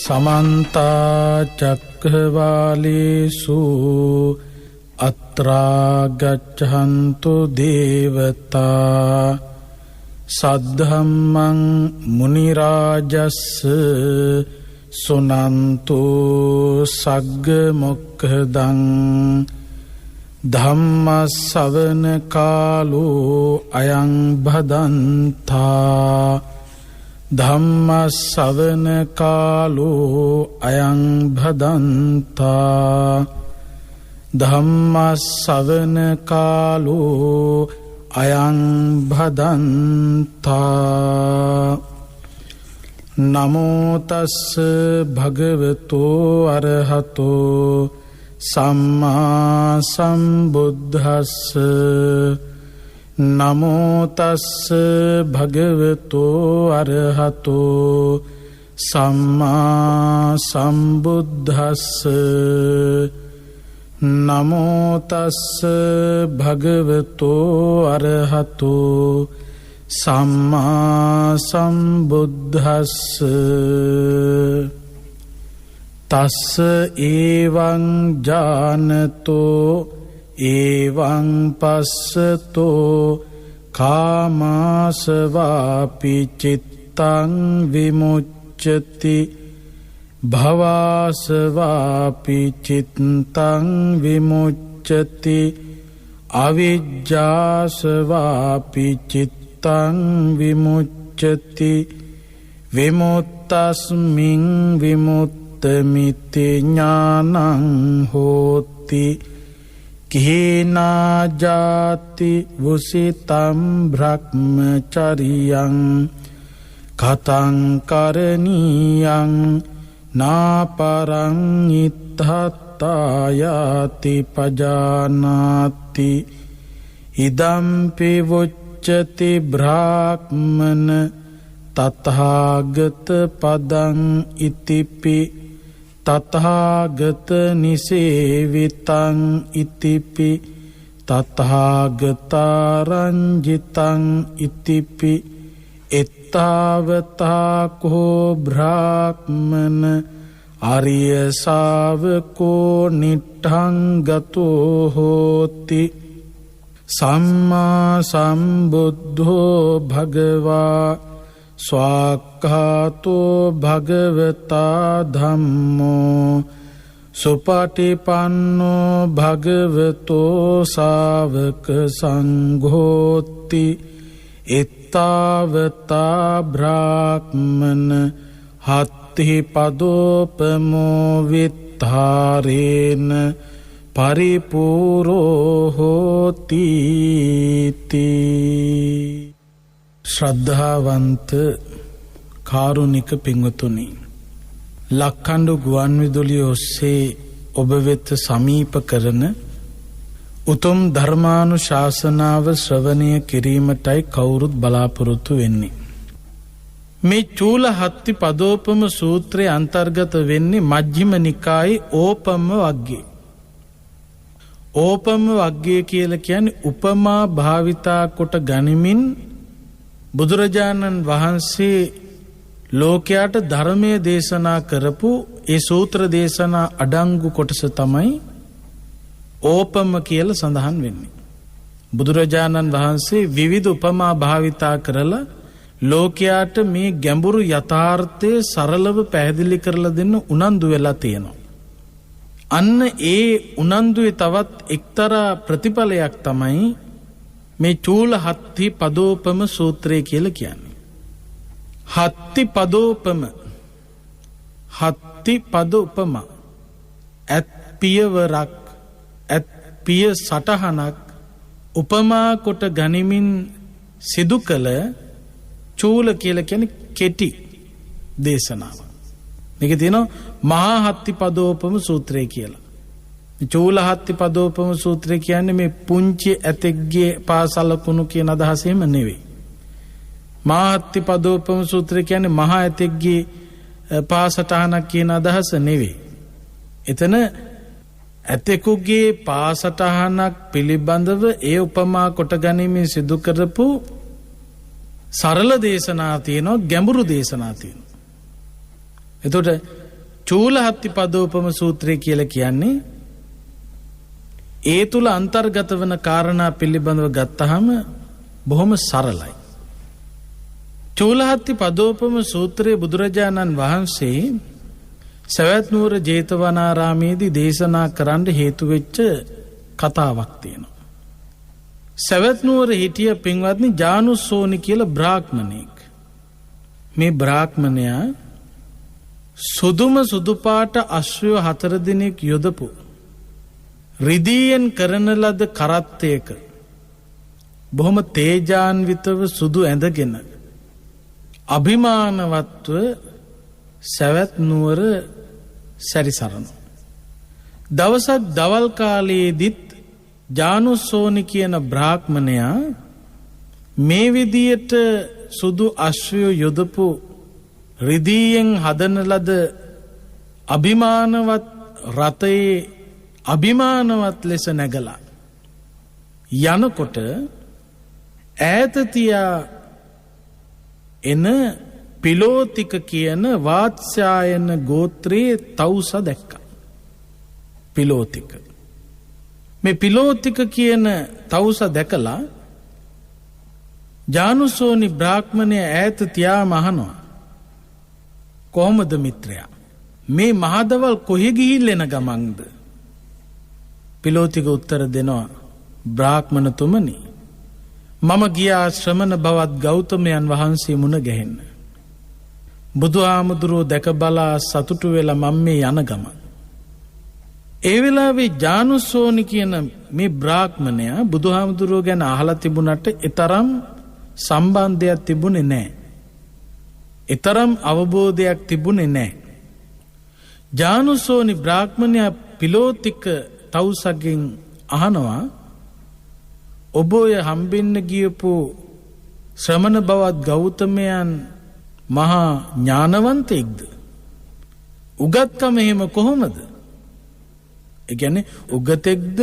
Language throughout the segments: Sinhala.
समन्ता चक्रवालेषु अत्रा गच्छन्तु देवता सद्धम्मं मुनिराजस्स सुनन्तु सग्ग मुक्खदं धम्म सवन कालो अयं भदन्ता धम्म सवन कालो अयं भदन्ता धम्म सवन कालो अयं भदन्ता नमो तस्स भगवतो अरहतो सम्मा संबुद्धस्स नमो तस्स भगवतो अरहतो सम्मा संबुद्धस्स नमो तस्स भगवतो अरहतो सम्मा संबुद्धस्स तस्स एवं जानतो एवं पश्यतो कामासवापि चित्तं विमुच्यति भवासवापि चित्तं विमुच्यति अविज्जासवापि चित्तं विमुच्यति विमुक्तस्मिन् विमुक्तमिति ज्ञानं होति किना जाति वुसितं ब्रह्मचर्यं कथं करणीयं नापरं इत्थत्तायाति पजानाति इदम्पि वुच्यते ब्राह्मण तथागत पदं इतिपि तथागत निसेवितं इतिपि तथागतारंजितं इतिपि इत्तावता को ब्राह्मण आर्य शावको निठं गतो होति सम्मा संबुद्धो भगवा स्वाक्खातो भगवता धम्मो सुपटिपन्नो भगवतो सावक संघोति इत्तावता ब्राह्मण हत्ति पदोपमो वित्तारेन परिपूरो होती। ශ්‍රද්ධාවන්ත කාරුණික පින්වතුනි, ලක්කණ්ඩු ගුවන් විදුලිය ඔස්සේ ඔබ වෙත සමීප කරන උතුම් ධර්මානුශාසනාව ශ්‍රවණය කිරීමටයි කවුරුත් බලාපොරොත්තු වෙන්නේ. මේ චූල හත්ති පදෝපම සූත්‍රයේ අන්තර්ගත වෙන්නේ මජ්ක්‍ධිම නිකායේ ඕපම වග්ගයේ. ඕපම වග්ගය කියලා කියන්නේ උපමා භාවිතා කොට ගනිමින් බුදුරජාණන් වහන්සේ ලෝකයට ධර්මය දේශනා කරපු ඒ සූත්‍ර දේශනා අඩංගු කොටස තමයි ඕපම කියලා සඳහන් වෙන්නේ. බුදුරජාණන් වහන්සේ විවිධ උපමා භාවිතා කරලා ලෝකයට මේ ගැඹුරු යථාර්ථය සරලව පැහැදිලි කරලා දෙන්න උනන්දු වෙලා තියෙනවා. අන්න ඒ උනන්දුවේ තවත් එක්තරා ප්‍රතිඵලයක් තමයි මේ චූල හත්ති පදෝපම සූත්‍රය කියලා කියන්නේ. හත්ති පදෝපම, හත්ති පද උපම, ඇත් පියවරක්, ඇත් පිය සටහනක් උපමා කොට ගනිමින් සිදු කළ චූල කියලා කියන්නේ කෙටි දේශනාවක්. මේක තියෙනවා මහා හත්ති පදෝපම සූත්‍රය කියලා. චූල හත්ති පදෝපම සූත්‍රය කියන්නේ මේ පුංචි ඇතෙක්ගේ පාසලකුණු කියන අදහස එහෙම නෙවෙයි. මහා හත්ති පදෝපම සූත්‍රය කියන්නේ මහා ඇතෙක්ගේ පාසටහනක් කියන අදහස නෙවෙයි. එතන ඇතෙකුගේ පාසටහනක් පිළිබඳව ඒ උපමා කොට ගැනීමෙන් සිදු කරපු සරල දේශනා තියෙනවා, ගැඹුරු දේශනා තියෙනවා. එතකොට චූලහත්ති පදෝපම සූත්‍රය කියලා කියන්නේ ඒ තුල අන්තර්ගත වන කාරණා පිළිබඳව ගත්තහම බොහොම සරලයි. චූලහත්ති පදෝපම සූත්‍රයේ බුදුරජාණන් වහන්සේ සවැත් නුවර ජේතවනාරාමේදී දේශනා කරන්න හේතු වෙච්ච කතාවක් තියෙනවා. සවැත් නුවර හිටිය පින්වත්නි ජානුස්සෝනි කියලා බ්‍රාහ්මණයෙක්. මේ බ්‍රාහ්මණයා සුදුම සුදු පාට අශ්වය 4 දිනක් යොදපු රිදීයෙන් කරන ලද කරත්තයක බොහොම තේජාන්විතව සුදු ඇඳගෙන අභිමානවත්ව සවැත් නුවර සැරිසරනවා. දවසක් දවල් කාලයේදීත් ජානුස්සෝනි කියන බ්‍රාහ්මණයා මේ විදියට සුදු අශ්වය යොදපු රිදීයෙන් හදන ලද අභිමානවත් රථයේ අභිමානවත් ලෙස නැගලා යනකොට ඈත තියා එන පිලෝතික කියන වාත්ස්‍යායන ගෝත්‍රයේ තවුස දැක්කා. පිලෝතික. මේ පිලෝතික කියන තවුස දැකලා ජානුස්සෝනි බ්‍රාහ්මණය ඈත තියාම අහනවා, කොහොමද මිත්‍රයා මේ මහදවල් කොහෙ ගිහිල්ලා එන ගමන්ද? පිලෝතික උත්තර දෙනවා, බ්‍රාහ්මණතුමනි මම ගියා ශ්‍රමණ බවත් ගෞතමයන් වහන්සේ මුණ ගැහෙන්න. බුදුහාමුදුරුවෝ දැක බලා සතුටු වෙලා මම මේ යන ගමන්. ඒ වෙලාවේ ජානුස්සෝනි කියන මේ බ්‍රාහ්මණයා බුදුහාමුදුරුවෝ ගැන අහලා තිබුණට ඊතරම් සම්බන්ධයක් තිබුණේ නැහැ. ඊතරම් අවබෝධයක් තිබුණේ නැහැ. ජානුස්සෝනි බ්‍රාහ්මණයා පිලෝතික තවුසගෙන් අහනවා, ඔබ ඔය හම්බෙන්න ගියපු ශ්‍රමණ බවත් ගෞතමයන් මහා ඥානවන්තෙක්ද? උගත්කම එහෙම කොහොමද? ඒ කියන්නේ උගතෙක්ද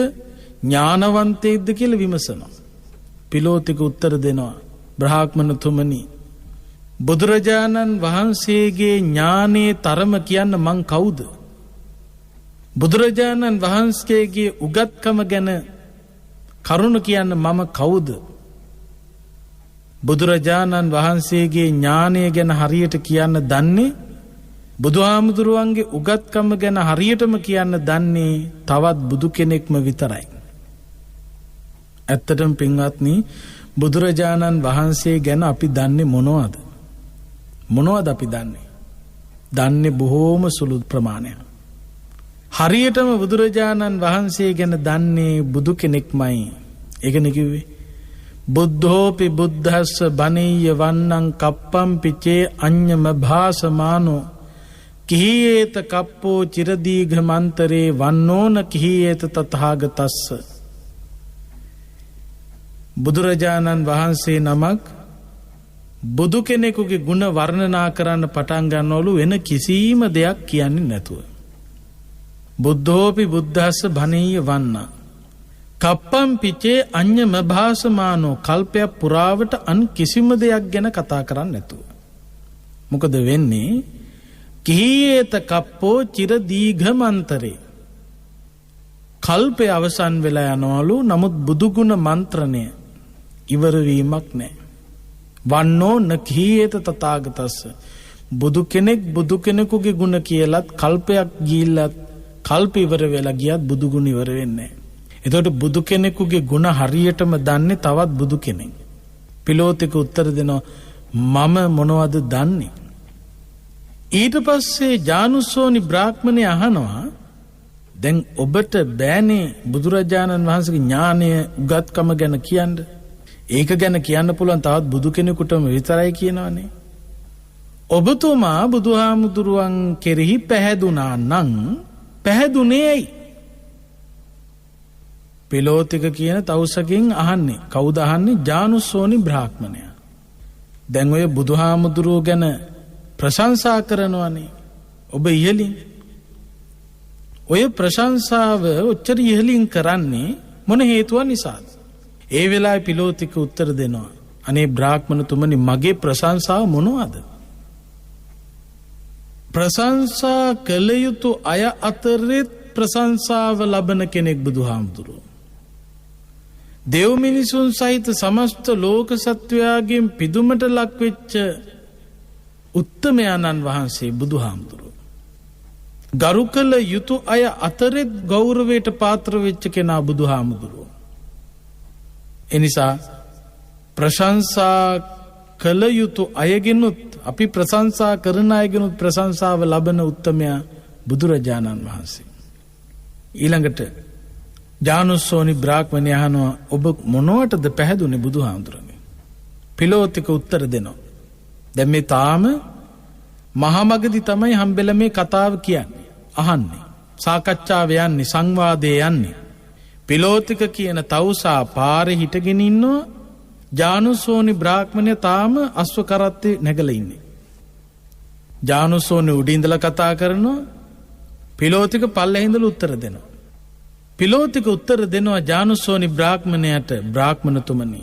ඥානවන්තෙක්ද කියලා විමසනවා. පිලෝතික උත්තර දෙනවා, බ්‍රාහ්මණතුමනි බුදුරජාණන් වහන්සේගේ ඥානයේ තරම කියන්න මං කවුද? බුදුරජාණන් වහන්සේගේ උගත්කම ගැන කරුණ කියන්න මම කවුද? බුදුරජාණන් වහන්සේගේ ඥානය ගැන හරියට කියන්න දන්නේ, බුදුහාමුදුරුවන්ගේ උගත්කම ගැන හරියටම කියන්න දන්නේ තවත් බුදු කෙනෙක්ම විතරයි. ඇත්තටම පින්වත්නි, බුදුරජාණන් වහන්සේ ගැන අපි දන්නේ මොනවද? මොනවද අපි දන්නේ? දන්නේ බොහෝම සුළු ප්‍රමාණයක්. හරියටම බුදුරජාණන් වහන්සේ ගැන දන්නේ බුදු කෙනෙක්මයි. ඒකනේ කිව්වේ බුද්ධෝපි බුද්ධස්ස බණීය වන්නං කප්පම් පිචේ අඤ්ඤම භාසමානෝ කිහියේත කප්පෝ චිරදීඝ මන්තරේ වන්නෝන කිහියේත තථාගතස්ස. බුදුරජාණන් වහන්සේ නමක් බුදු කෙනෙකුගේ ගුණ වර්ණනා කරන්න පටන් ගන්නවලු වෙන කිසිම දෙයක් කියන්නේ නැතුව. බුද්ධෝපි බුද්ධස්ස බණීය වන්න කප්පම් පිචේ අඤ්ඤම භාසමානෝ කල්පයක් පුරාවට අන් කිසිම දෙයක් ගැන කතා කරන්නේ නැතුව. මොකද වෙන්නේ? කිහියේත කප්පෝ චිර දීඝ මන්තරේ. කල්පය අවසන් වෙලා යනවලු, නමුත් බුදුගුණ මන්ත්‍රණය ඉවර වීමක් නැහැ. වන්නෝ න කිහියේත තථාගතස්ස. බුදු කෙනෙක් බුදු කෙනෙකුගේ ගුණ කියලත් කල්පයක් ගිහිල්ලත් කල්ප ඉවර වෙලා ගියත් බුදු ගුණ ඉවර වෙන්නේ නැහැ. එතකොට බුදු කෙනෙකුගේ ගුණ හරියටම දන්නේ තවත් බුදු කෙනෙක්. පිලෝතික උත්තර දෙනවා, මම මොනවද දන්නේ? ඊට පස්සේ ජානුස්සෝනි බ්‍රාහ්මණය අහනවා, දැන් ඔබට බෑනේ බුදුරජාණන් වහන්සේගේ ඥානය උගත්කම ගැන කියන්න. ඒක ගැන කියන්න පුළුවන් තවත් බුදු කෙනෙකුටම විතරයි කියනවනේ. ඔබතුමා බුදුහාමුදුරුවන් කෙරෙහි පැහැදුනා නම් පැහැදුනේ ඇයි? පිලෝතික කියන තවුසකින් අහන්නේ. කවුද අහන්නේ? ජානුස්සෝනි බ්‍රාහ්මණයා. දැන් ඔය බුදුහාමුදුරුව ගැන ප්‍රශංසා කරනවනේ ඔබ ඉහලින්. ඔය ප්‍රශංසාව ඔච්චර ඉහලින් කරන්නේ මොන හේතුවක් නිසාද? ඒ වෙලාවේ පිලෝතික උත්තර දෙනවා, අනේ බ්‍රාහ්මණතුමනි මගේ ප්‍රශංසාව මොනවද? ප්‍රශංසා කළ යුතු අය අතරෙත් ප්‍රශංසාව ලබන කෙනෙක් බුදුහාමුදුරුවෝ. දෙව් මිනිසුන් සහිත සමස්ත ලෝක සත්වයාගෙන් පිදුමට ලක්වෙච්ච උත්තමයාණන් වහන්සේ බුදුහාමුදුරුවෝ. ගරු කළ යුතු අය අතරෙත් ගෞරවයට පාත්‍ර වෙච්ච කෙනා බුදුහාමුදුරුවෝ. එනිසා ප්‍රශංසා කළ යුතු අයගෙනුත් අපි ප්‍රශංසා කරන අයගෙනුත් ප්‍රශංසාව ලබන උත්තමයා බුදුරජාණන් වහන්සේ. ඊළඟට ජානුස්සෝනි බ්‍රාහ්මණය අහනවා ඔබ මොනවටද පැහැදුනේ බුදුහාමුදුරනේ? පිලෝතික උත්තර දෙනවා. දැන් මේ තාම මහමගදී තමයි හම්බෙලා මේ කතාව කියන්නේ. අහන්නේ. සාකච්ඡාව යන්නේ, සංවාදයේ යන්නේ. පිලෝතික කියන තවුසා පාරේ හිටගෙන ඉන්නවා. ජානුස්සෝනි බ්‍රාහ්මණය තාම අස්ව කරත්තේ නැගලා ඉන්නේ. ජානුස්සෝනි උඩින් ඉඳලා කතා කරනවා. පිලෝතික පල්ලෙහින් ඉඳලා උත්තර දෙනවා. පිලෝතික උත්තර දෙනවා ජානුස්සෝනි බ්‍රාහ්මණයට, බ්‍රාහ්මණතුමනි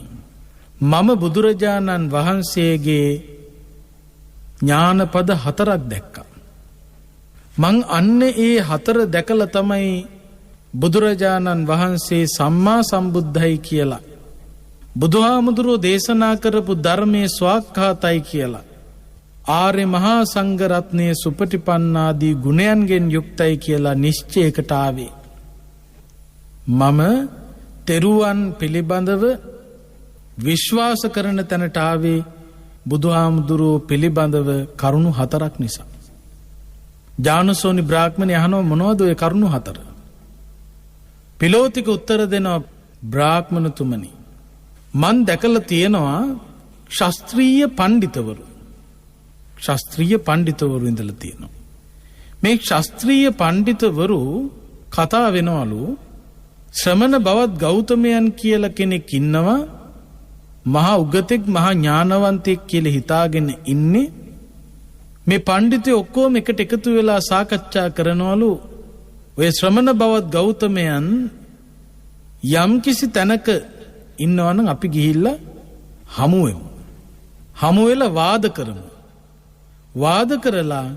මම බුදුරජාණන් වහන්සේගේ ඥානපද 4ක් දැක්කා. මං අන්න ඒ 4 දැකලා තමයි බුදුරජාණන් වහන්සේ සම්මා සම්බුද්ධයි කියලා, බුදුහාමුදුරුවෝ දේශනා කරපු ධර්මයේ ස්වාක්ඛාතයි කියලා, ආර්ය මහා සංඝ රත්නයේ සුපටිපන්නාදී ගුණයන්ගෙන් යුක්තයි කියලා නිශ්චයකට ආවේ. මම තෙරුවන් පිළිබඳව විශ්වාස කරන තැනට ආවේ බුදුහාමුදුරුවෝ පිළිබඳව කරුණු 4ක් නිසා. ජානුස්සෝනි බ්‍රාහ්මණය අහනවා මොනවද ඔය කරුණු 4? පිලෝතික උත්තර දෙනවා බ්‍රාහ්මණතුමනි මන් දැකලා තියෙනවා ශාස්ත්‍රීය පඬිතවරු ඉඳලා තියෙනවා. මේ ශාස්ත්‍රීය පඬිතවරු කතා වෙනවලු ශ්‍රමණ බවත් ගෞතමයන් කියලා කෙනෙක් ඉන්නවා, මහා උගතෙක් මහා ඥානවන්තයෙක් කියලා හිතාගෙන ඉන්නේ. මේ පඬිතුයෝ ඔක්කොම එකට එකතු වෙලා සාකච්ඡා කරනවලු ඔය ශ්‍රමණ බවත් ගෞතමයන් යම් කිසි තැනක ඉන්නවනම් අපි ගිහිල්ලා හමු වෙමු. හමු වෙලා වාද කරමු. වාද කරලා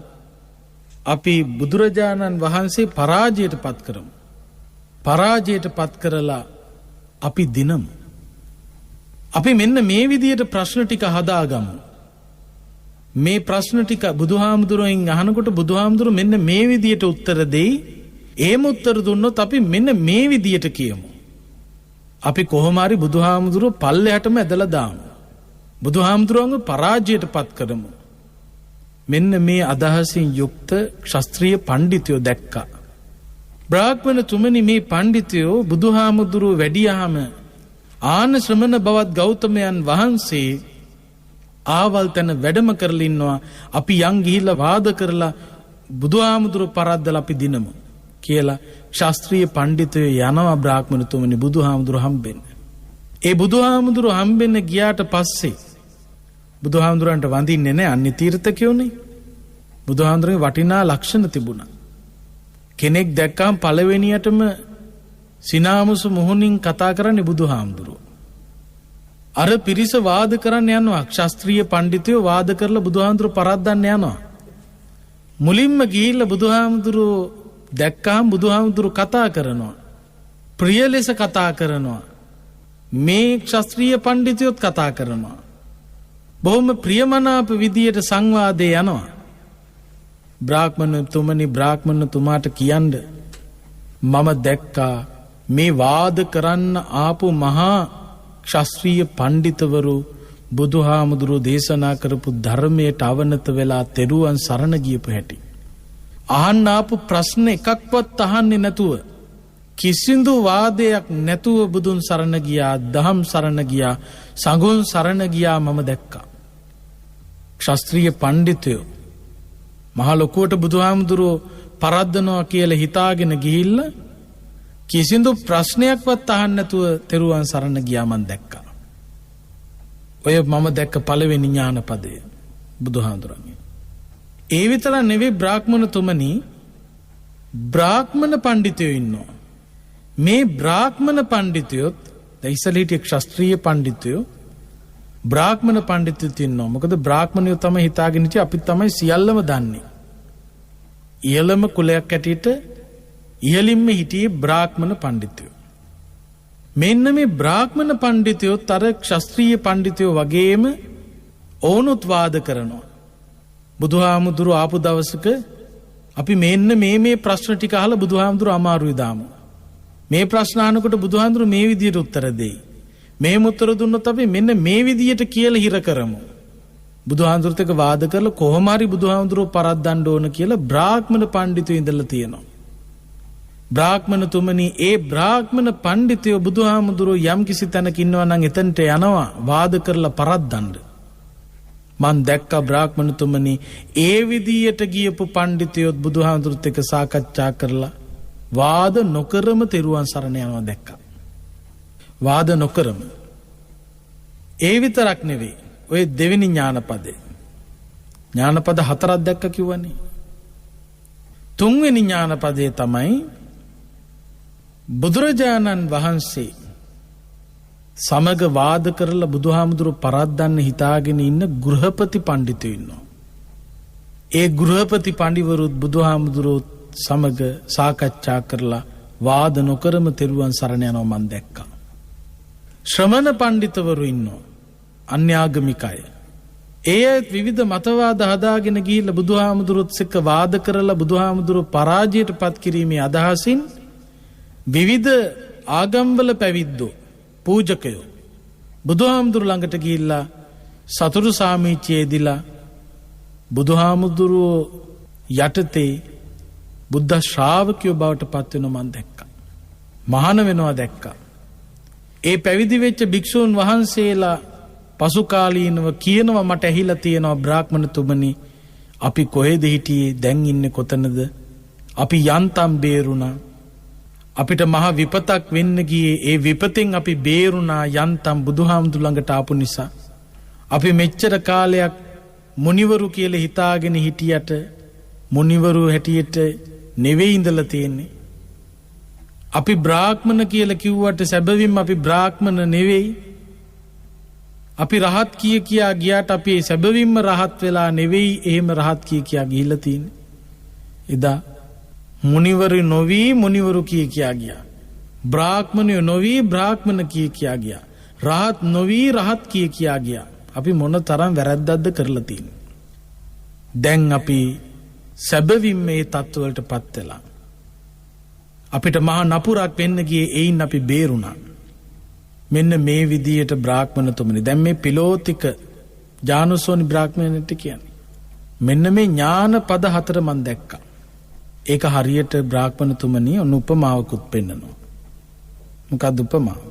අපි බුදුරජාණන් වහන්සේ පරාජයට පත් කරමු. පරාජයට පත් කරලා අපි දිනමු. අපි මෙන්න මේ විදියට ප්‍රශ්න ටික හදාගමු. මේ ප්‍රශ්න ටික බුදුහාමුදුරුවෙන් අහනකොට බුදුහාමුදුරුවෝ මෙන්න මේ විදියට උත්තර දෙයි. එහෙම උත්තර දුන්නොත් අපි මෙන්න මේ විදියට කියමු. අපි කොහොම හරි බුදුහාමුදුරුවෝ පල්ලෙහාටම ඇදලා දාමු. බුදුහාමුදුරුවන්ව පරාජයට පත් කරමු. මෙන්න මේ අදහසින් යුක්ත ශාස්ත්‍රීය පඬිතුයෝ දැක්කා. බ්‍රාහ්මණතුමනි මේ පඬිතුයෝ බුදුහාමුදුරුවෝ වැඩියාම ආන ශ්‍රමණ බවත් ගෞතමයන් වහන්සේ ආවල් තැන වැඩම කරලා ඉන්නවා. අපි යන් ගිහිල්ලා වාද කරලා බුදුහාමුදුරුවෝ පරද්දලා අපි දිනමු කියලා ශාස්ත්‍රීය පඬිතුයෝ යනවා බ්‍රාහ්මණතුමනි බුදුහාමුදුරුවෝ හම්බෙන්න. ඒ බුදුහාමුදුරුවෝ හම්බෙන්න ගියාට පස්සේ බුදුහාමුදුරන්ට වඳින්නේ නැහැ, අන්‍ය තීර්ථකයෝනේ. බුදුහාමුදුරන්ගේ වටිනා ලක්ෂණ තිබුණා. කෙනෙක් දැක්කම පළවෙනියටම සිනාමුසු මුහුණින් කතා කරන්නේ බුදුහාමුදුරුවෝ. අර පිරිස වාද කරන්න යනවා. ශාස්ත්‍රීය පඬිතුයෝ වාද කරලා බුදුහාමුදුරුවෝ පරද්දන්න යනවා. මුලින්ම ගිහිල්ලා බුදුහාමුදුරුවෝ දැක්කම බුදුහාමුදුරුවෝ කතා කරනවා. ප්‍රිය ලෙස කතා කරනවා. මේ ශාස්ත්‍රීය පඬිතුයොත් කතා කරනවා. බොහොම ප්‍රියමනාප විදියට සංවාදේ යනවා. බ්‍රාහ්මණතුමනි බ්‍රාහ්මණතුමාට කියන්න මම දැක්කා මේ වාද කරන්න ආපු මහා ශාස්ත්‍රීය පඬිතවරු බුදුහාමුදුරුවෝ දේශනා කරපු ධර්මයට අවනත වෙලා තෙරුවන් සරණ ගියපු හැටි. අහන්න ආපු ප්‍රශ්න එකක්වත් අහන්නේ නැතුව කිසිදු වාදයක් නැතුව බුදුන් සරණ ගියා, දහම් සරණ ගියා, සංඝුන් සරණ ගියා මම දැක්කා. ශාස්ත්‍රීය පඬිතුයෝ මහ ලොකුවට බුදුහාමුදුරුවෝ පරද්දනවා කියලා හිතාගෙන ගිහිල්ලා කිසිදු ප්‍රශ්නයක්වත් අහන්න නැතුව තෙරුවන් සරණ ගියා මම දැක්කා. ඔය මම දැක්ක පළවෙනි ඥානපදය බුදුහාමුදුරන්ගේ. ඒ විතර නෙවෙයි බ්‍රාහ්මණතුමනි, බ්‍රාහ්මණ පඬිතුයෝ ඉන්නවා. මේ බ්‍රාහ්මණ පඬිතුයොත් ඉස්සලීට ශාස්ත්‍රීය පඬිතුයෝ බ්‍රාහ්මණ පඬිතුයොත් ඉන්නවා. මොකද බ්‍රාහ්මණයෝ තමයි හිතාගෙන ඉති අපි තමයි සියල්ලම දන්නේ. ඉහළම කුලයක් ඇටියට ඉහළින්ම හිටියේ බ්‍රාහ්මණ පණ්ඩිතයෝ. මෙන්න මේ බ්‍රාහ්මණ පණ්ඩිතයොත් අර ක්ෂත්‍රීය පණ්ඩිතයෝ වගේම ඕනුත් වාද කරනවා. බුදුහාමුදුරු ආපු දවසක අපි මෙන්න මේ ප්‍රශ්න ටික අහලා බුදුහාමුදුරු අමාරුයි දාමු. මේ ප්‍රශ්න අහනකොට බුදුහාමුදුරු මේ විදියට උත්තර දෙයි. මෙහෙම උත්තර දුන්නොත් අපි මෙන්න මේ විදියට කියලා හිර කරමු. බුදුහාමුදුරුත් එක්ක වාද කරලා කොහොම හරි බුදුහාමුදුරුව පරද්දන්න ඕන කියලා බ්‍රාහ්මණ පණ්ඩිතයෝ ඉඳලා තියෙනවා. බ්‍රාහ්මණතුමනි ඒ බ්‍රාහ්මණ පණ්ඩිතයෝ බුදුහාමුදුරුව යම් කිසි තැනක ඉන්නවා නම් එතනට යනවා වාද කරලා පරද්දන්න. මන් දැක්කා බ්‍රාහ්මණතුමනි ඒ විදියට ගියපු පණ්ඩිතයොත් බුදුහාමුදුරුත් එක්ක සාකච්ඡා කරලා වාද නොකරම තෙරුවන් සරණ යනවා දැක්කා. වාද නොකරම. ඒ විතරක් නෙවෙයි. ඔය දෙවෙනි ඥානපදේ. ඥානපද 4ක් දැක්ක කිව්වනේ. තුන්වෙනි ඥානපදේ තමයි බුදුරජාණන් වහන්සේ සමග වාද කරලා බුදුහාමුදුරුව පරද්දන්න හිතාගෙන ඉන්න ගෘහපති පණ්ඩිතයෝ ඉන්නවා. ඒ ගෘහපති පඬිවරුත් බුදුහාමුදුරුවෝ සමග සාකච්ඡා කරලා වාද නොකරම තෙරුවන් සරණ යනවා මන් දැක්කා. ශ්‍රමණ පණ්ඩිතවරු ඉන්නවා. අන්‍යාගමික අය. ඒ අයත් විවිධ මතවාද හදාගෙන ගිහිල්ලා බුදුහාමුදුරුවොත් එක්ක වාද කරලා බුදුහාමුදුරුව පරාජයට පත් කිරීමේ අදහසින් විවිධ ආගම්වල පැවිද්දෝ පූජකයෝ බුදුහාමුදුරු ළඟට ගිහිල්ලා සතුරු සාමිච්චයේදීලා බුදුහාමුදුරුව යටතේ බුද්ධ ශ්‍රාවකයෝ බවට පත් වෙනවා මන් දැක්කා. මහාන වෙනවා දැක්කා. ඒ පැවිදි වෙච්ච භික්ෂූන් වහන්සේලා පසු කාලීනව කියනවා මට ඇහිලා තියෙනවා බ්‍රාහ්මණතුමනි අපි කොහෙද හිටියේ දැන් ඉන්නේ කොතනද අපි යන්තම් බේරුණා අපිට මහ විපතක් වෙන්න ගියේ ඒ විපතෙන් අපි බේරුණා යන්තම් බුදුහාමුදුර ළඟට ආපු නිසා අපි මෙච්චර කාලයක් මුනිවරු කියලා හිතාගෙන හිටියට මුනිවරු හැටියට නෙවෙයි ඉඳලා තියෙන්නේ අපි බ්‍රාහ්මණ කියලා කිව්වට සැබවින්ම අපි බ්‍රාහ්මණ නෙවෙයි අපි රහත් කියා ගියාට අපි සැබවින්ම රහත් වෙලා නෙවෙයි එහෙම රහත් කියා ගිහිල්ලා තියෙන්නේ එදා මුනිවරු නොවි මුනිවරු කියා ගියා බ්‍රාහ්මණයෝ නොවි බ්‍රාහ්මණ කියා ගියා රහත් නොවි රහත් කියා ගියා අපි මොන තරම් වැරද්දක්ද කරලා තියෙන්නේ දැන් අපි සැබවින්ම මේ තත්ත්වවලට පත් වෙලා අපිට මහා නපුරක් වෙන්න ගියේ එයින් අපි බේරුණා මෙන්න මේ විදියට බ්‍රාහ්මණතුමනි දැන් මේ පිලෝතික ජානුසෝනි බ්‍රාහ්මණයට කියන්නේ මෙන්න මේ ඥාන පද 4 මන් දැක්කා ඒක හරියට බ්‍රාහ්මණතුමනි ඔන්න උපමාවකුත් පෙන්නනවා මොකක්ද උපමාව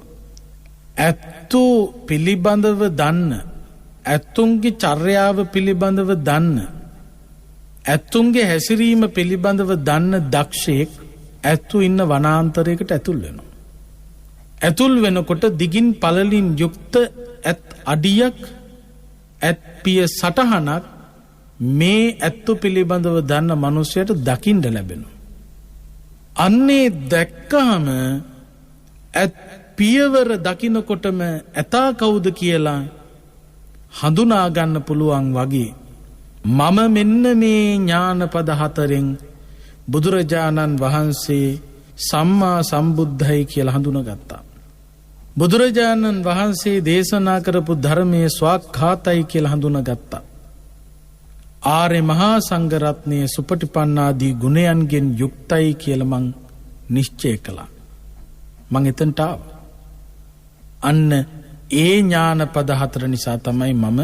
ඇත්තු පිළිබඳව දන්න ඇත්තුන්ගේ චර්යාව පිළිබඳව දන්න ඇත්තුන්ගේ හැසිරීම පිළිබඳව දන්න දක්ෂයෙක් ඇත්තු ඉන්න වනාන්තරයකට ඇතුල් වෙනවා ඇතුල් වෙනකොට දිගින් පළලින් යුක්ත ඇත් අඩියක් ඇත් පිය සටහනක් මේ ඇත්තු පිළිබඳව දන්න මනුස්සයට දකින්න ලැබෙනවා. අන්නේ දැක්කහම ඇත් පියවර දකින්නකොටම ඇතා කවුද කියලා හඳුනා ගන්න පුළුවන් වගේ මම මෙන්න මේ ඥානපද 4න් බුදුරජාණන් වහන්සේ සම්මා සම්බුද්ධයි කියලා හඳුනාගත්තා. බුදුරජාණන් වහන්සේ දේශනා කරපු ධර්මයේ ස්වාක්ඛාතයි කියලා හඳුනාගත්තා. ආර්ය මහා සංඝරත්නයේ සුපටිපන්නාදී ගුණයන්ගෙන් යුක්තයි කියලා මං නිශ්චය කළා. මං එතනට ආවා. අන්න ඒ ඥානපද 4 නිසා තමයි මම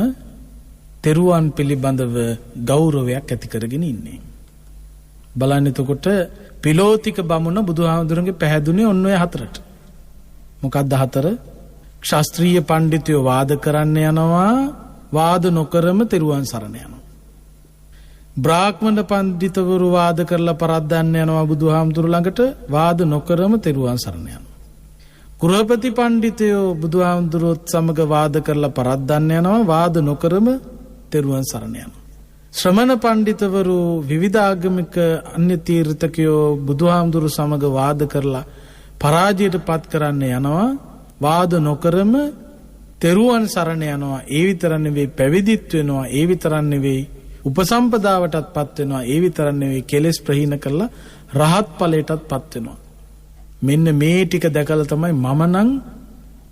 තෙරුවන් පිළිබඳව ගෞරවයක් ඇති කරගෙන ඉන්නේ. බලන්න එතකොට පිලෝතික බමුණ බුදුහාමුදුරන්ගේ පැහැදුනේ ඔන්න ඔය 4ට. මොකක්ද 4? ශාස්ත්‍රීය පඬිතුයෝ වාද කරන්න යනවා වාද නොකරම තෙරුවන් සරණ යනවා. බ්‍රාහ්මණ පඬිතුවරු වාද කරලා පරද්දන්න යනවා බුදුහාමුදුර ළඟට වාද නොකරම තෙරුවන් සරණ යනවා. ගෘහපති පඬිතුයෝ බුදුහාමුදුරුවොත් සමග වාද කරලා පරද්දන්න යනවා වාද නොකරම තෙරුවන් සරණ යනවා. ශ්‍රමණ පණ්ඩිතවරු විවිධ ආගමික අන්‍ය තීර්ථකයෝ බුදුහාමුදුරු සමග වාද කරලා පරාජයට පත් කරන්න යනවා වාද නොකරම තෙරුවන් සරණ යනවා ඒ විතරක් නෙවෙයි පැවිදිත් වෙනවා ඒ විතරක් නෙවෙයි උපසම්පදාවටත් පත් වෙනවා. ඒ විතරක් නෙවෙයි කෙලෙස් ප්‍රහීන කරලා රහත් ඵලයටත් පත් වෙනවා. මෙන්න මේ ටික දැකලා තමයි මම නම්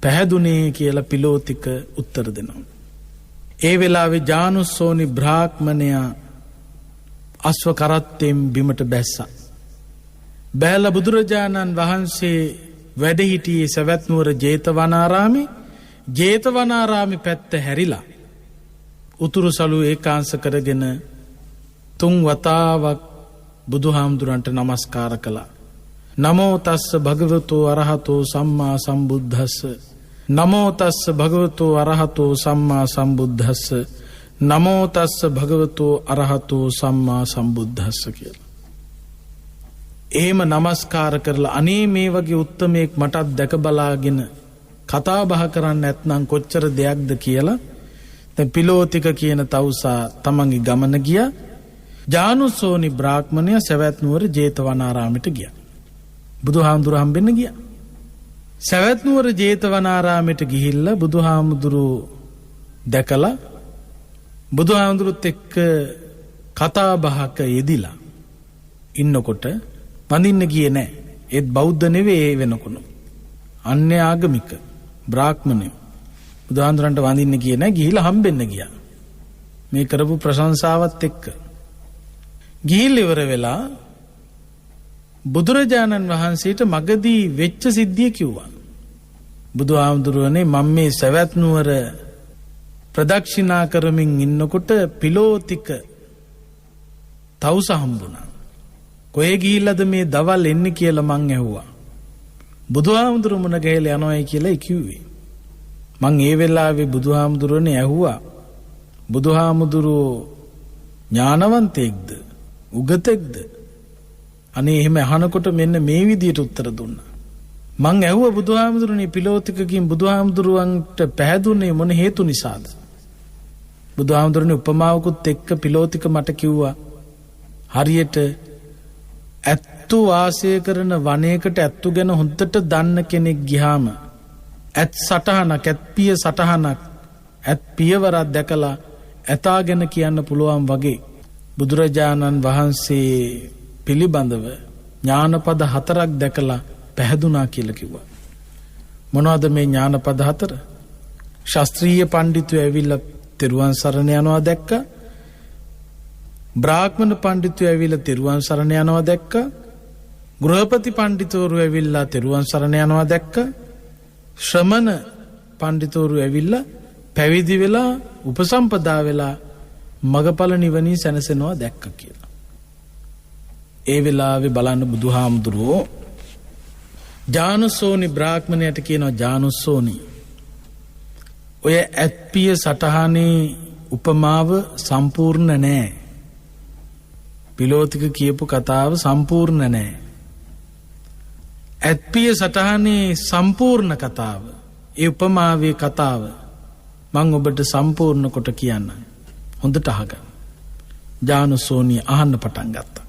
පැහැදුනේ කියලා පිලෝතික උත්තර දෙනවා. ඒ වෙලාවේ ජානුස්සෝනි බ්‍රාහ්මණයා අශ්ව කරත්තෙන් බිමට බැස්සා. බැලලා බුදුරජාණන් වහන්සේ වැඩ සිටියේ සවැත් නුවර ජේතවනාරාමේ. ජේතවනාරාමේ පැත්ත හැරිලා උතුරු සළුව ඒකාංශ කරගෙන 3 වතාවක් බුදුහාමුදුරන්ට නමස්කාර කළා. නමෝ තස්ස භගවතෝ අරහතෝ සම්මා සම්බුද්දස්ස. නමෝ තස්ස භගවතෝ අරහතෝ සම්මා සම්බුද්දස්ස. නමෝ තස්ස භගවතෝ අරහතෝ සම්මා සම්බුද්දස්ස කියලා. එහෙම නමස්කාර කරලා අනේ මේ වගේ උත්තමයෙක් මටත් දැක බලාගෙන කතා බහ කරන්න නැත්නම් කොච්චර දෙයක්ද කියලා දැන් පිලෝතික කියන තවුසා තමන්ගේ ගමන ගියා. ජානුස්සෝනි බ්‍රාහ්මණයා සවැත් නුවර ජේතවනාරාමයට ගියා. බුදුහාමුදුරු හම්බෙන්න ගියා. සවැත් නුවර ජේතවනාරාමයට ගිහිල්ලා බුදුහාමුදුරු දැකලා බුදුහාමුදුරුත් එක්ක කතා බහක යෙදිලා ඉන්නකොට වඳින්න ගියේ නැහැ. ඒත් බෞද්ධ නෙවෙයි ඒ වෙනකොන. අන්‍ය ආගමික බ්‍රාහ්මණයෝ බුදුහාමුදුරන්ට වඳින්න ගියේ නැහැ. ගිහිල්ලා හම්බෙන්න ගියා. මේ කරපු ප්‍රශංසාවත් එක්ක. ගිහිල්ලා ඉවර වෙලා බුදුරජාණන් වහන්සේට මගදී වෙච්ච සිද්ධිය කිව්වා. බුදුහාමුදුරනේ මම මේ සවැත් නුවර ප්‍රදක්ෂිනා කරමින් ඉන්නකොට පිලෝතික තවුස හම්බුණා. කොහේ ගිහිල්ලාද මේ දවල් එන්නේ කියලා මං ඇහුවා. බුදුහාමුදුරු මුණ ගැහිලා යනවායි කියලා කිව්වේ. මං ඒ වෙලාවේ බුදුහාමුදුරනේ ඇහුවා. බුදුහාමුදුරු ඥානවන්තයෙක්ද? උගතෙක්ද? අනේ එහෙම අහනකොට මෙන්න මේ විදියට උත්තර දුන්නා. මං ඇහුවා බුදුහාමුදුරනේ පිලෝතිකකින් බුදුහාමුදුරුවන්ට පැහැදුනේ මොන හේතු නිසාද? බුදුහාමුදුරනේ උපමාවකුත් එක්ක පිලෝතික මට කිව්වා හරියට ඇත්තු වාසය කරන වනයේකට ඇත්තු ගැන හොඳට දන්න කෙනෙක් ගියාම ඇත් සටහනක් ඇත් පිය සටහනක් ඇත් පියවරක් දැකලා ඇතා ගැන කියන්න පුළුවන් වගේ බුදුරජාණන් වහන්සේ පිළිබඳව ඥානපද 4ක් දැකලා පැහැදුනා කියලා කිව්වා. මොනවද මේ ඥානපද 4? ශාස්ත්‍රීය පඬිතුයෝ ඇවිල්ලා තෙරුවන් සරණ යනවා දැක්කා. බ්‍රාහ්මණ පඬිතුයෝ ඇවිල්ලා තෙරුවන් සරණ යනවා දැක්කා. ගෘහපති පඬිතුවරු ඇවිල්ලා තෙරුවන් සරණ යනවා දැක්කා. ශ්‍රමණ පඬිතුවරු ඇවිල්ලා පැවිදි වෙලා උපසම්පදා වෙලා මගපල නිවනින් සැනසෙනවා දැක්කා කියලා. ඒ වෙලාවේ බලන්න බුදුහාමුදුරුවෝ ජානුස්සෝනි බ්‍රාහ්මණයට කියනවා ජානුස්සෝනි ඔය ඇත්පිය සටහනේ උපමාව සම්පූර්ණ නෑ. පිලෝතික කියපු කතාව සම්පූර්ණ නෑ. ඇත්පිය සටහනේ සම්පූර්ණ කතාව ඒ උපමාවේ කතාව මං ඔබට සම්පූර්ණ කොට කියන්න. හොඳට අහගන්න. ජානුස්සෝනි අහන්න පටන් ගත්තා.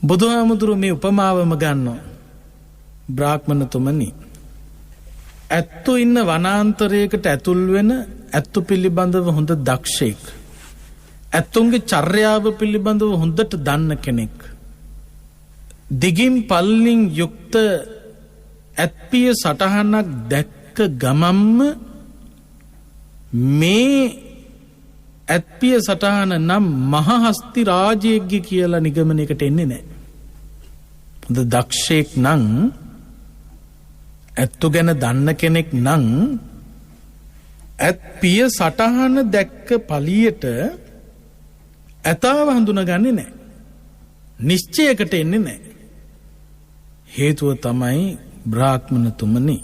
බුදුහාමුදුරුවෝ මේ උපමාවම ගන්නවා. බ්‍රාහ්මණතුමනි ඇත්තු ඉන්න වනාන්තරයකට ඇතුල් වෙන ඇත්තු පිළිබඳව හොඳ දක්ෂයෙක්. ඇත්තුන්ගේ චර්යාව පිළිබඳව හොඳට දන්න කෙනෙක්. දිගින් පල්ලින් යුක්ත ඇත්පිය සටහනක් දැක්ක ගමම්ම මේ ඇත්පිය සටහන නම් මහහස්ති රාජයෙක්ගේ කියලා නිගමනයකට එන්නේ නැහැ. හොඳ දක්ෂයෙක් නම් ඇත්තු ගැන දන්න කෙනෙක් නම් ඇත්පිය සටහන දැක්ක පලියට ඇතාව හඳුනගන්නේ නැහැ. නිශ්චයකට එන්නේ නැහැ. හේතුව තමයි බ්‍රාහ්මණතුමනි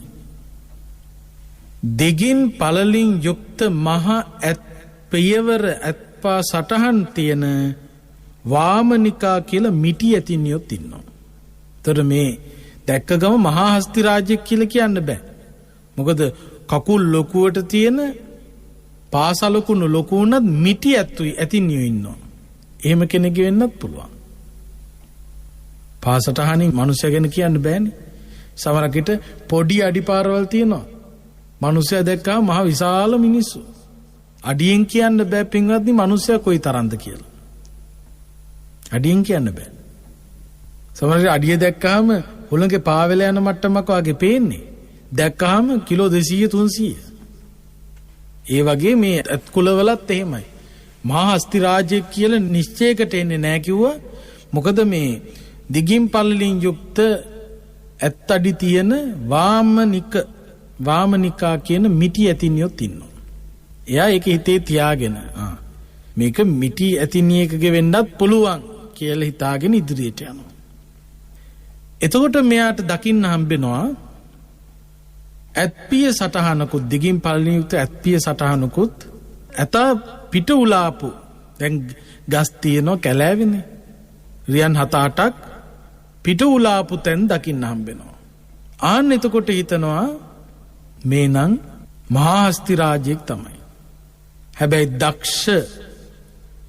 දෙගින් පළලින් යුක්ත මහ ඇත් පියවර ඇත්පා සටහන් තියෙන වාමනිකා කියලා මිටි ඇතිනියොත් ඉන්නවා. තොර මේ දැක්ක ගම මහා හස්ති රාජ්‍යයක් කියලා කියන්න බෑ. මොකද කකුල් ලොකුවට තියෙන පාසලකුණු ලොකු වුණත් මිටි ඇතුයි ඇතිනියෝ ඉන්නවා. එහෙම කෙනෙක් වෙන්නත් පුළුවන්. පාසටහනින් මනුස්සය ගැන කියන්න බෑනේ. සමහරකට පොඩි අඩිපාරවල් තියෙනවා. මනුස්සය දැක්කම මහ විශාල මිනිස්සු. අඩියෙන් කියන්න බෑ පින්වත්නි මිනිස්සයා කොයි තරම්ද කියලා. අඩියෙන් කියන්න බෑ. සමහර අඩිය දැක්කහම හුළඟේ පාවෙල යන මට්ටමක් වගේ පේන්නේ. දැක්කහම කිලෝ 200 300. ඒ වගේ මේ ඇත් කුලවලත් එහෙමයි. මහා හස්ති රාජ්‍ය කියලා නිශ්චයකට එන්නේ නැහැ කිව්වා. මොකද මේ දිගින් පල්ලින් යුක්ත ඇත් අඩි තියෙන වාමනිකා කියන මිටි ඇතිනියොත් ඉන්නවා. එයා ඒක හිතේ තියාගෙන මේක මිටි ඇතිනියකගේ වෙන්නත් පුළුවන් කියලා හිතාගෙන ඉදිරියට යනවා. එතකොට මෙයාට දකින්න හම්බෙනවා ඇත්පිය සටහනකුත් දිගින් පල්ලින් යුක්ත ඇත්පිය සටහනකුත් ඇතා පිට උලාපු දැන් ගස් තියෙනවා කැලෑවෙන්නේ. රියන් 7-8ක් පිට උලාපු තැන් දකින්න හම්බෙනවා. ආන්න එතකොට හිතනවා මේ නම් මහා හස්ති රාජ්‍යයක් තමයි. හැබැයි දක්ෂ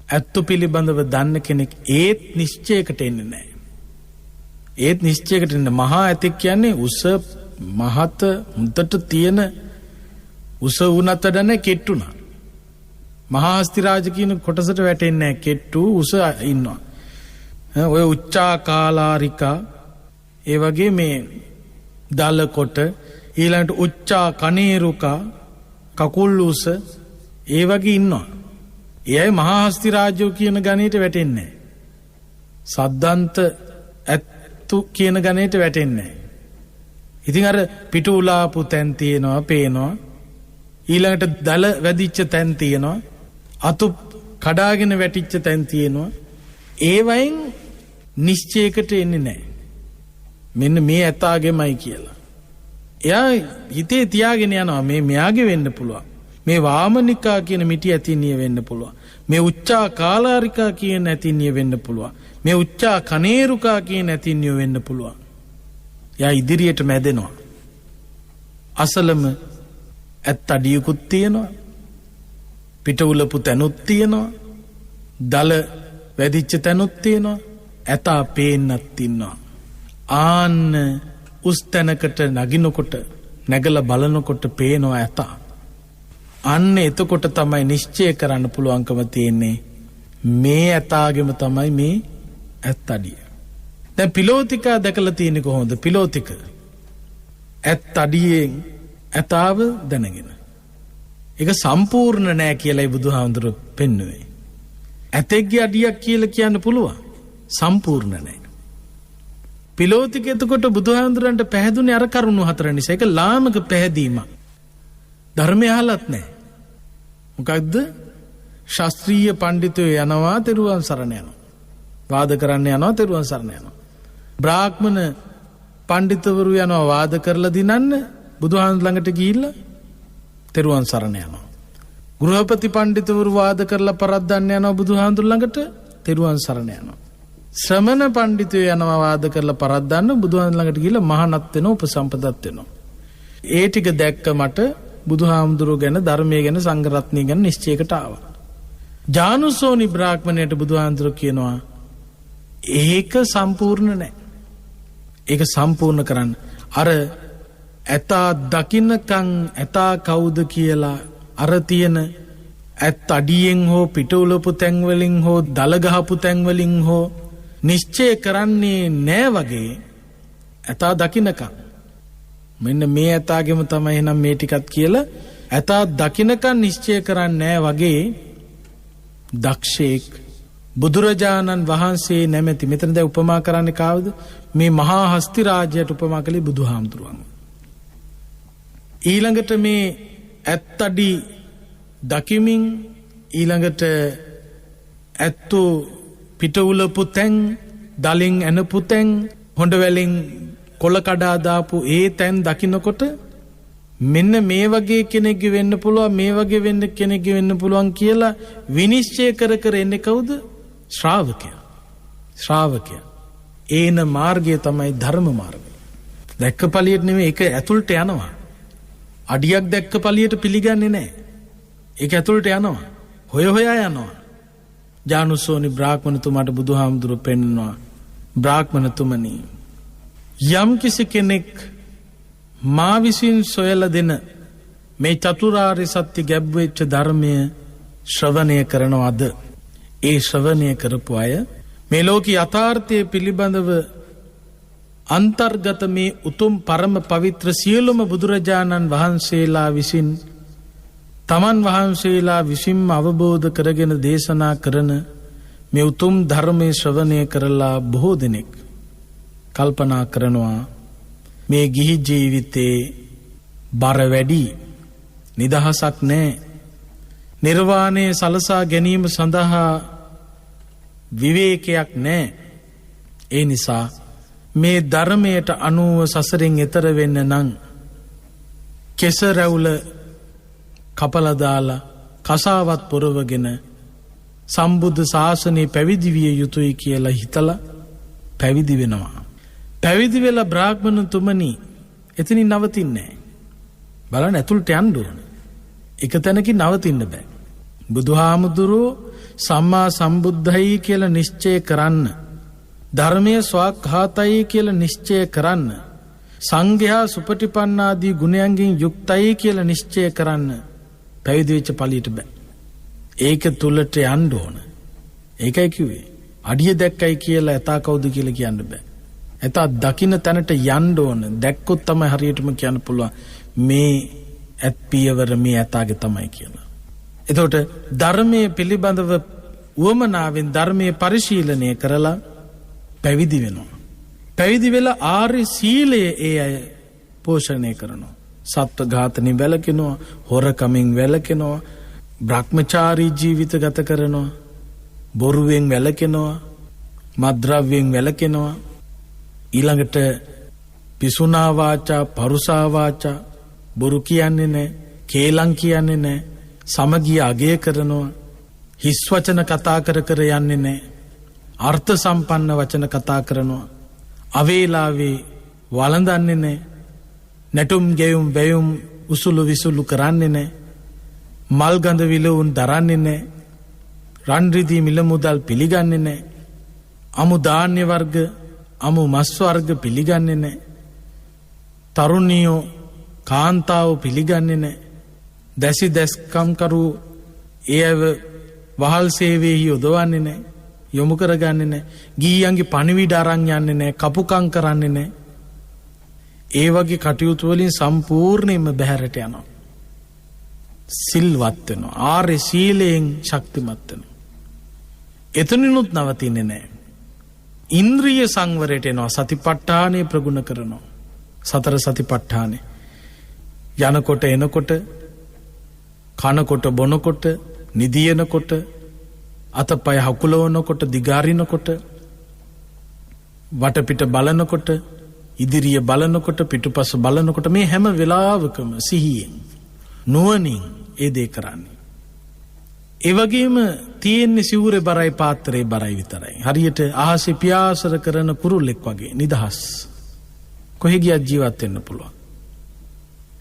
ඇත්තු පිළිබඳව දන්න කෙනෙක් ඒත් නිශ්චයකට එන්නේ නැහැ. ඒත් නිශ්චයකට එන්නේ මහා ඇතෙක් කියන්නේ උස මහත හුඳට තියෙන උස වුණත් වැඩ කෙට්ටුනා. මහා හස්ති රාජ කියන කොටසට වැටෙන්නේ නැහැ. කෙට්ටු උස ඉන්නවා. ඔය උච්චා කාලාරිකා ඒ වගේ මේ දල කොට ඊළඟට උච්චා කනේරුකා කකුල් උස ඒ වගේ ඉන්නවා. එයයි මහා හස්ති රාජ්‍යෝ කියන ගණයට වැටෙන්නේ නැහැ. සද්දන්ත ඇත්තු කියන ගණයට වැටෙන්නේ නැහැ. ඉතින් අර පිට උලාපු තැන් තියෙනවා පේනවා. ඊළඟට දල වැදිච්ච තැන් තියෙනවා. අතු කඩාගෙන වැටිච්ච තැන් තියෙනවා. ඒ වයින් නිශ්චයකට එන්නේ නැහැ. මෙන්න මේ ඇතාගෙමයි කියලා. එයා හිතේ තියාගෙන යනවා මේ මෙයාගේ වෙන්න පුළුවන්. මේ වාමනිකා කියන මිටි ඇතිනිය වෙන්න පුළුවන්. මේ උච්චා කාලාරිකා කියන ඇතිනිය වෙන්න පුළුවන්. මේ උච්චා කනේරුකා කියන ඇතිනිය වෙන්න පුළුවන්. එයා ඉදිරියට මැදෙනවා. අසලම ඇත් අඩියකුත් තියෙනවා. පිට උලපු තැනුත් තියෙනවා. දල වැදිච්ච තැනුත් තියෙනවා. ඇතා පේන්නත් ඉන්නවා. ආන්න උස් තැනකට නගිනකොට නැගලා බලනකොට පේනවා ඇතා. අන්න එතකොට තමයි නිශ්චය කරන්න පුළුවන්කම තියෙන්නේ මේ ඇතාගෙම තමයි මේ ඇත් අඩිය. දැන් පිලෝතිකා දැකලා තියෙන්නේ කොහොමද? පිලෝතික ඇත් අඩියෙන් ඇතාව දැනගෙන. ඒක සම්පූර්ණ නෑ කියලායි බුදුහාමුදුරුවෝ පෙන්වුවේ. ඇතෙක්ගේ අඩියක් කියලා කියන්න පුළුවන්. සම්පූර්ණ නෑ. පිලෝතික එතකොට බුදුහාමුදුරන්ට පැහැදුනේ අර කරුණු හතර නිසා. ඒක ලාමක පැහැදීමක්. ධර්මය අහලත් නෑ. මොකක්ද? ශාස්ත්‍රීය පඬිතුයෝ යනවා තෙරුවන් සරණ යනවා. වාද කරන්න යනවා තෙරුවන් සරණ යනවා. බ්‍රාහ්මණ පඬිතුවරු යනවා වාද කරලා දිනන්න බුදුහාමුදුර ළඟට ගිහිල්ලා තෙරුවන් සරණ යනවා. ගෘහපති පඬිතුවරු වාද කරලා පරද්දන්න යනවා බුදුහාමුදුර ළඟට තෙරුවන් සරණ යනවා. ශ්‍රමණ පඬිතුයෝ යනවා වාද කරලා පරද්දන්න බුදුහාමුදුර ළඟට ගිහිල්ලා මහානත් වෙනවා උපසම්පදත් වෙනවා. ඒ ටික දැක්ක මට බුදුහාමුදුරුවෝ ගැන ධර්මයේ ගැන සංඝ රත්නය ගැන නිශ්චයකට ආවා. ජානුසෝනි බ්‍රාහ්මණයට බුදුහාමුදුරුවෝ කියනවා ඒක සම්පූර්ණ නැහැ. ඒක සම්පූර්ණ කරන්න අර ඇතා දකින්නකම් ඇතා කවුද කියලා අර තියෙන ඇත් අඩියෙන් හෝ පිට උලපු තැන් වලින් හෝ දල ගහපු තැන් වලින් හෝ නිශ්චය කරන්නේ නැහැ වගේ ඇතා දකින්නකම් මෙන්න මේ ඇතාගෙම තමයි එහෙනම් මේ ටිකත් කියලා ඇතා දකින්නකම් නිශ්චය කරන්නේ නැහැ වගේ දක්ෂයෙක් බුදුරජාණන් වහන්සේ නැමැති මෙතන දැන් උපමා කරන්නේ කාවද? මේ මහා හස්ති රාජ්‍යයට උපමා කළේ බුදුහාමුදුරුවෝ. ඊළඟට මේ ඇත්තඩි දකිමින් ඊළඟට ඇත්තු පිට උලපු තැන් දලින් එනපු තැන් හොඬ වැලින් කොළ කඩා දාපු ඒ තැන් දකින්නකොට මෙන්න මේ වගේ කෙනෙක්ගේ වෙන්න පුළුවන් මේ වගේ වෙන්න කෙනෙක්ගේ වෙන්න පුළුවන් කියලා විනිශ්චය කර කර එන්නේ කවුද? ශ්‍රාවකයා. ඒන මාර්ගය තමයි ධර්ම මාර්ගය. දැක්ක පළියට නෙමෙයි ඒක ඇතුළට යනවා. අඩියක් දැක්ක පළියට පිළිගන්නේ නැහැ. ඒක ඇතුළට යනවා. හොයා යනවා. ජානුසෝනි බ්‍රාහ්මණතුමාට බුදුහාමුදුරුවෝ පෙන්වනවා බ්‍රාහ්මණතුමනි යම් කිසි කෙනෙක් මා විසින් සොයලා දෙන මේ චතුරාර්ය සත්‍ය ගැබ්වෙච්ච ධර්මය ශ්‍රවණය කරනවද? ඒ ශ්‍රවණය කරපු අය මේ ලෝකී යථාර්ථය පිළිබඳව අන්තර්ගත මේ උතුම් පරම පවිත්‍ර සියලුම බුදුරජාණන් වහන්සේලා විසින් තමන් වහන්සේලා විසින්ම අවබෝධ කරගෙන දේශනා කරන මේ උතුම් ධර්මයේ ශ්‍රවණය කරලා බොහෝ දෙනෙක් කල්පනා කරනවා මේ ගිහි ජීවිතේ බර වැඩි, නිදහසක් නැහැ, නිර්වාණය සලසා ගැනීම සඳහා විවේකයක් නැහැ. ඒ නිසා මේ ධර්මයට අනුව සසරින් එතර වෙන්න නම් කෙස රැවුල කපලා දාලා කසාවත් පොරවගෙන සම්බුද්ධ ශාසනය පැවිදි විය යුතුයි කියලා හිතලා පැවිදි වෙනවා. පැවිදි වෙලා බ්‍රාහ්මණතුමනි එතනින් නවතින්නේ නැහැ. බලන්න ඇතුළට යන්න ඕන. එක තැනකින් නවතින්න බෑ. බුදුහාමුදුරුවෝ සම්මා සම්බුද්ධයි කියලා නිශ්චය කරන්න, ධර්මයේ ස්වාක්ඛාතයි කියලා නිශ්චය කරන්න, සංඝයා සුපටිපන්නාදී ගුණයන්ගෙන් යුක්තයි කියලා නිශ්චය කරන්න පැවිදි වෙච්ච පළියට බෑ. ඒක තුලට යන්න ඕන. ඒකයි කිව්වේ. අඩිය දැක්කයි කියලා එතා කවුද කියලා කියන්න බෑ. එතා දකින්න තැනට යන්න ඕන. දැක්කොත් තමයි හරියටම කියන්න පුළුවන් මේ ඇත් පියවර මේ ඇතාගේ තමයි කියලා. එතකොට ධර්මයේ පිළිබඳව උවමනාවෙන් ධර්මයේ පරිශීලනය කරලා පැවිදි වෙනවා. පැවිදි වෙලා ආර්ය සීලය ඒ අය පෝෂණය කරනවා. සත්ව ඝාතනෙන් වැළකෙනවා, හොරකමින් වැළකෙනවා, බ්‍රහ්මචාරී ජීවිත ගත කරනවා, බොරුවෙන් වැළකෙනවා, මද්ද්‍රව්‍යෙන් වැළකෙනවා, ඊළඟට පිසුනා වාචා, පරුසා වාචා, බොරු කියන්නේ නැහැ, කේලම් කියන්නේ නැහැ, සමගිය අගය කරනවා, හිස් වචන කතා කර යන්නේ නැහැ, අර්ථ සම්පන්න වචන කතා කරනවා, අවේලාවේ වළඳන්නේ නැහැ, නැටුම් ගෙයුම් වැයුම් උසුළු විසුළු කරන්නේ නැහැ, මල් ගඳ විලවුන් දරන්නේ නැහැ, රන් රිදී මිල මුදල් පිළිගන්නේ නැහැ, අමු ධාන්‍ය වර්ග, අමු මස් වර්ග පිළිගන්නේ නැහැ, තරුණියෝ කාන්තාව පිළිගන්නේ නැහැ, දැසි දැස්කම් කරු ඒව වහල් සේවයෙහි යොදවන්නේ නැහැ, යොමු කරගන්නේ නැහැ, ගීයන්ගේ පණිවිඩ අරන් යන්නේ නැහැ, කපුකම් කරන්නේ නැහැ. ඒ වගේ කටයුතු වලින් සම්පූර්ණයෙන්ම බැහැරට යනවා. සිල්වත් වෙනවා. ආර්ය සීලයෙන් ශක්තිමත් වෙනවා. එතනිනුත් නවතින්නේ නැහැ. ඉන්ද්‍රිය සංවරයට එනවා. සතිපට්ඨානය ප්‍රගුණ කරනවා. සතර සතිපට්ඨානය. යනකොට එනකොට, කනකොට බොනකොට, නිදියනකොට, අතපය හකුලවනකොට, දිගාරිනකොට, වටපිට බලනකොට, ඉදිරිය බලනකොට, පිටුපස බලනකොට මේ හැම වෙලාවකම සිහියෙන් නුවණින් ඒ දේ කරන්නේ. ඒ වගේම තියෙන්නේ සිවුරේ බරයි පාත්‍රයේ බරයි විතරයි. හරියට අහසේ පියාසර කරන කුරුල්ලෙක් වගේ නිදහස්. කොහෙ ගියත් ජීවත් වෙන්න පුළුවන්.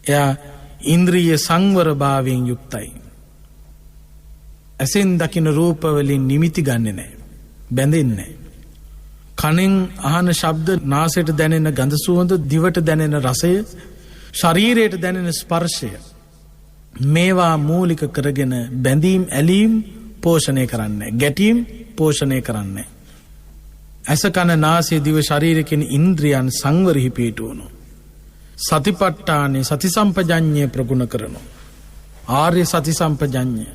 එයා ඉන්ද්‍රිය සංවර භාවයෙන් යුක්තයි. ඇසෙන් දකින රූප වලින් නිමිති ගන්නෙ නැහැ. බැඳෙන්නේ නැහැ. කනෙන් අහන ශබ්ද, නාසයට දැනෙන ගඳ සුවඳ, දිවට දැනෙන රසය, ශරීරයට දැනෙන ස්පර්ශය, මේවා මූලික කරගෙන බැඳීම් ඇලීම් පෝෂණය කරන්නේ, ගැටීම් පෝෂණය කරන්නේ. ඇස කන නාසය දිව ශරීරය කියන ඉන්ද්‍රියන් සංවරෙහි පිහිටවනවා. සතිපට්ඨානේ සති සම්පජඤ්ඤය ප්‍රගුණ කරනවා. ආර්ය සති සම්පජඤ්ඤය.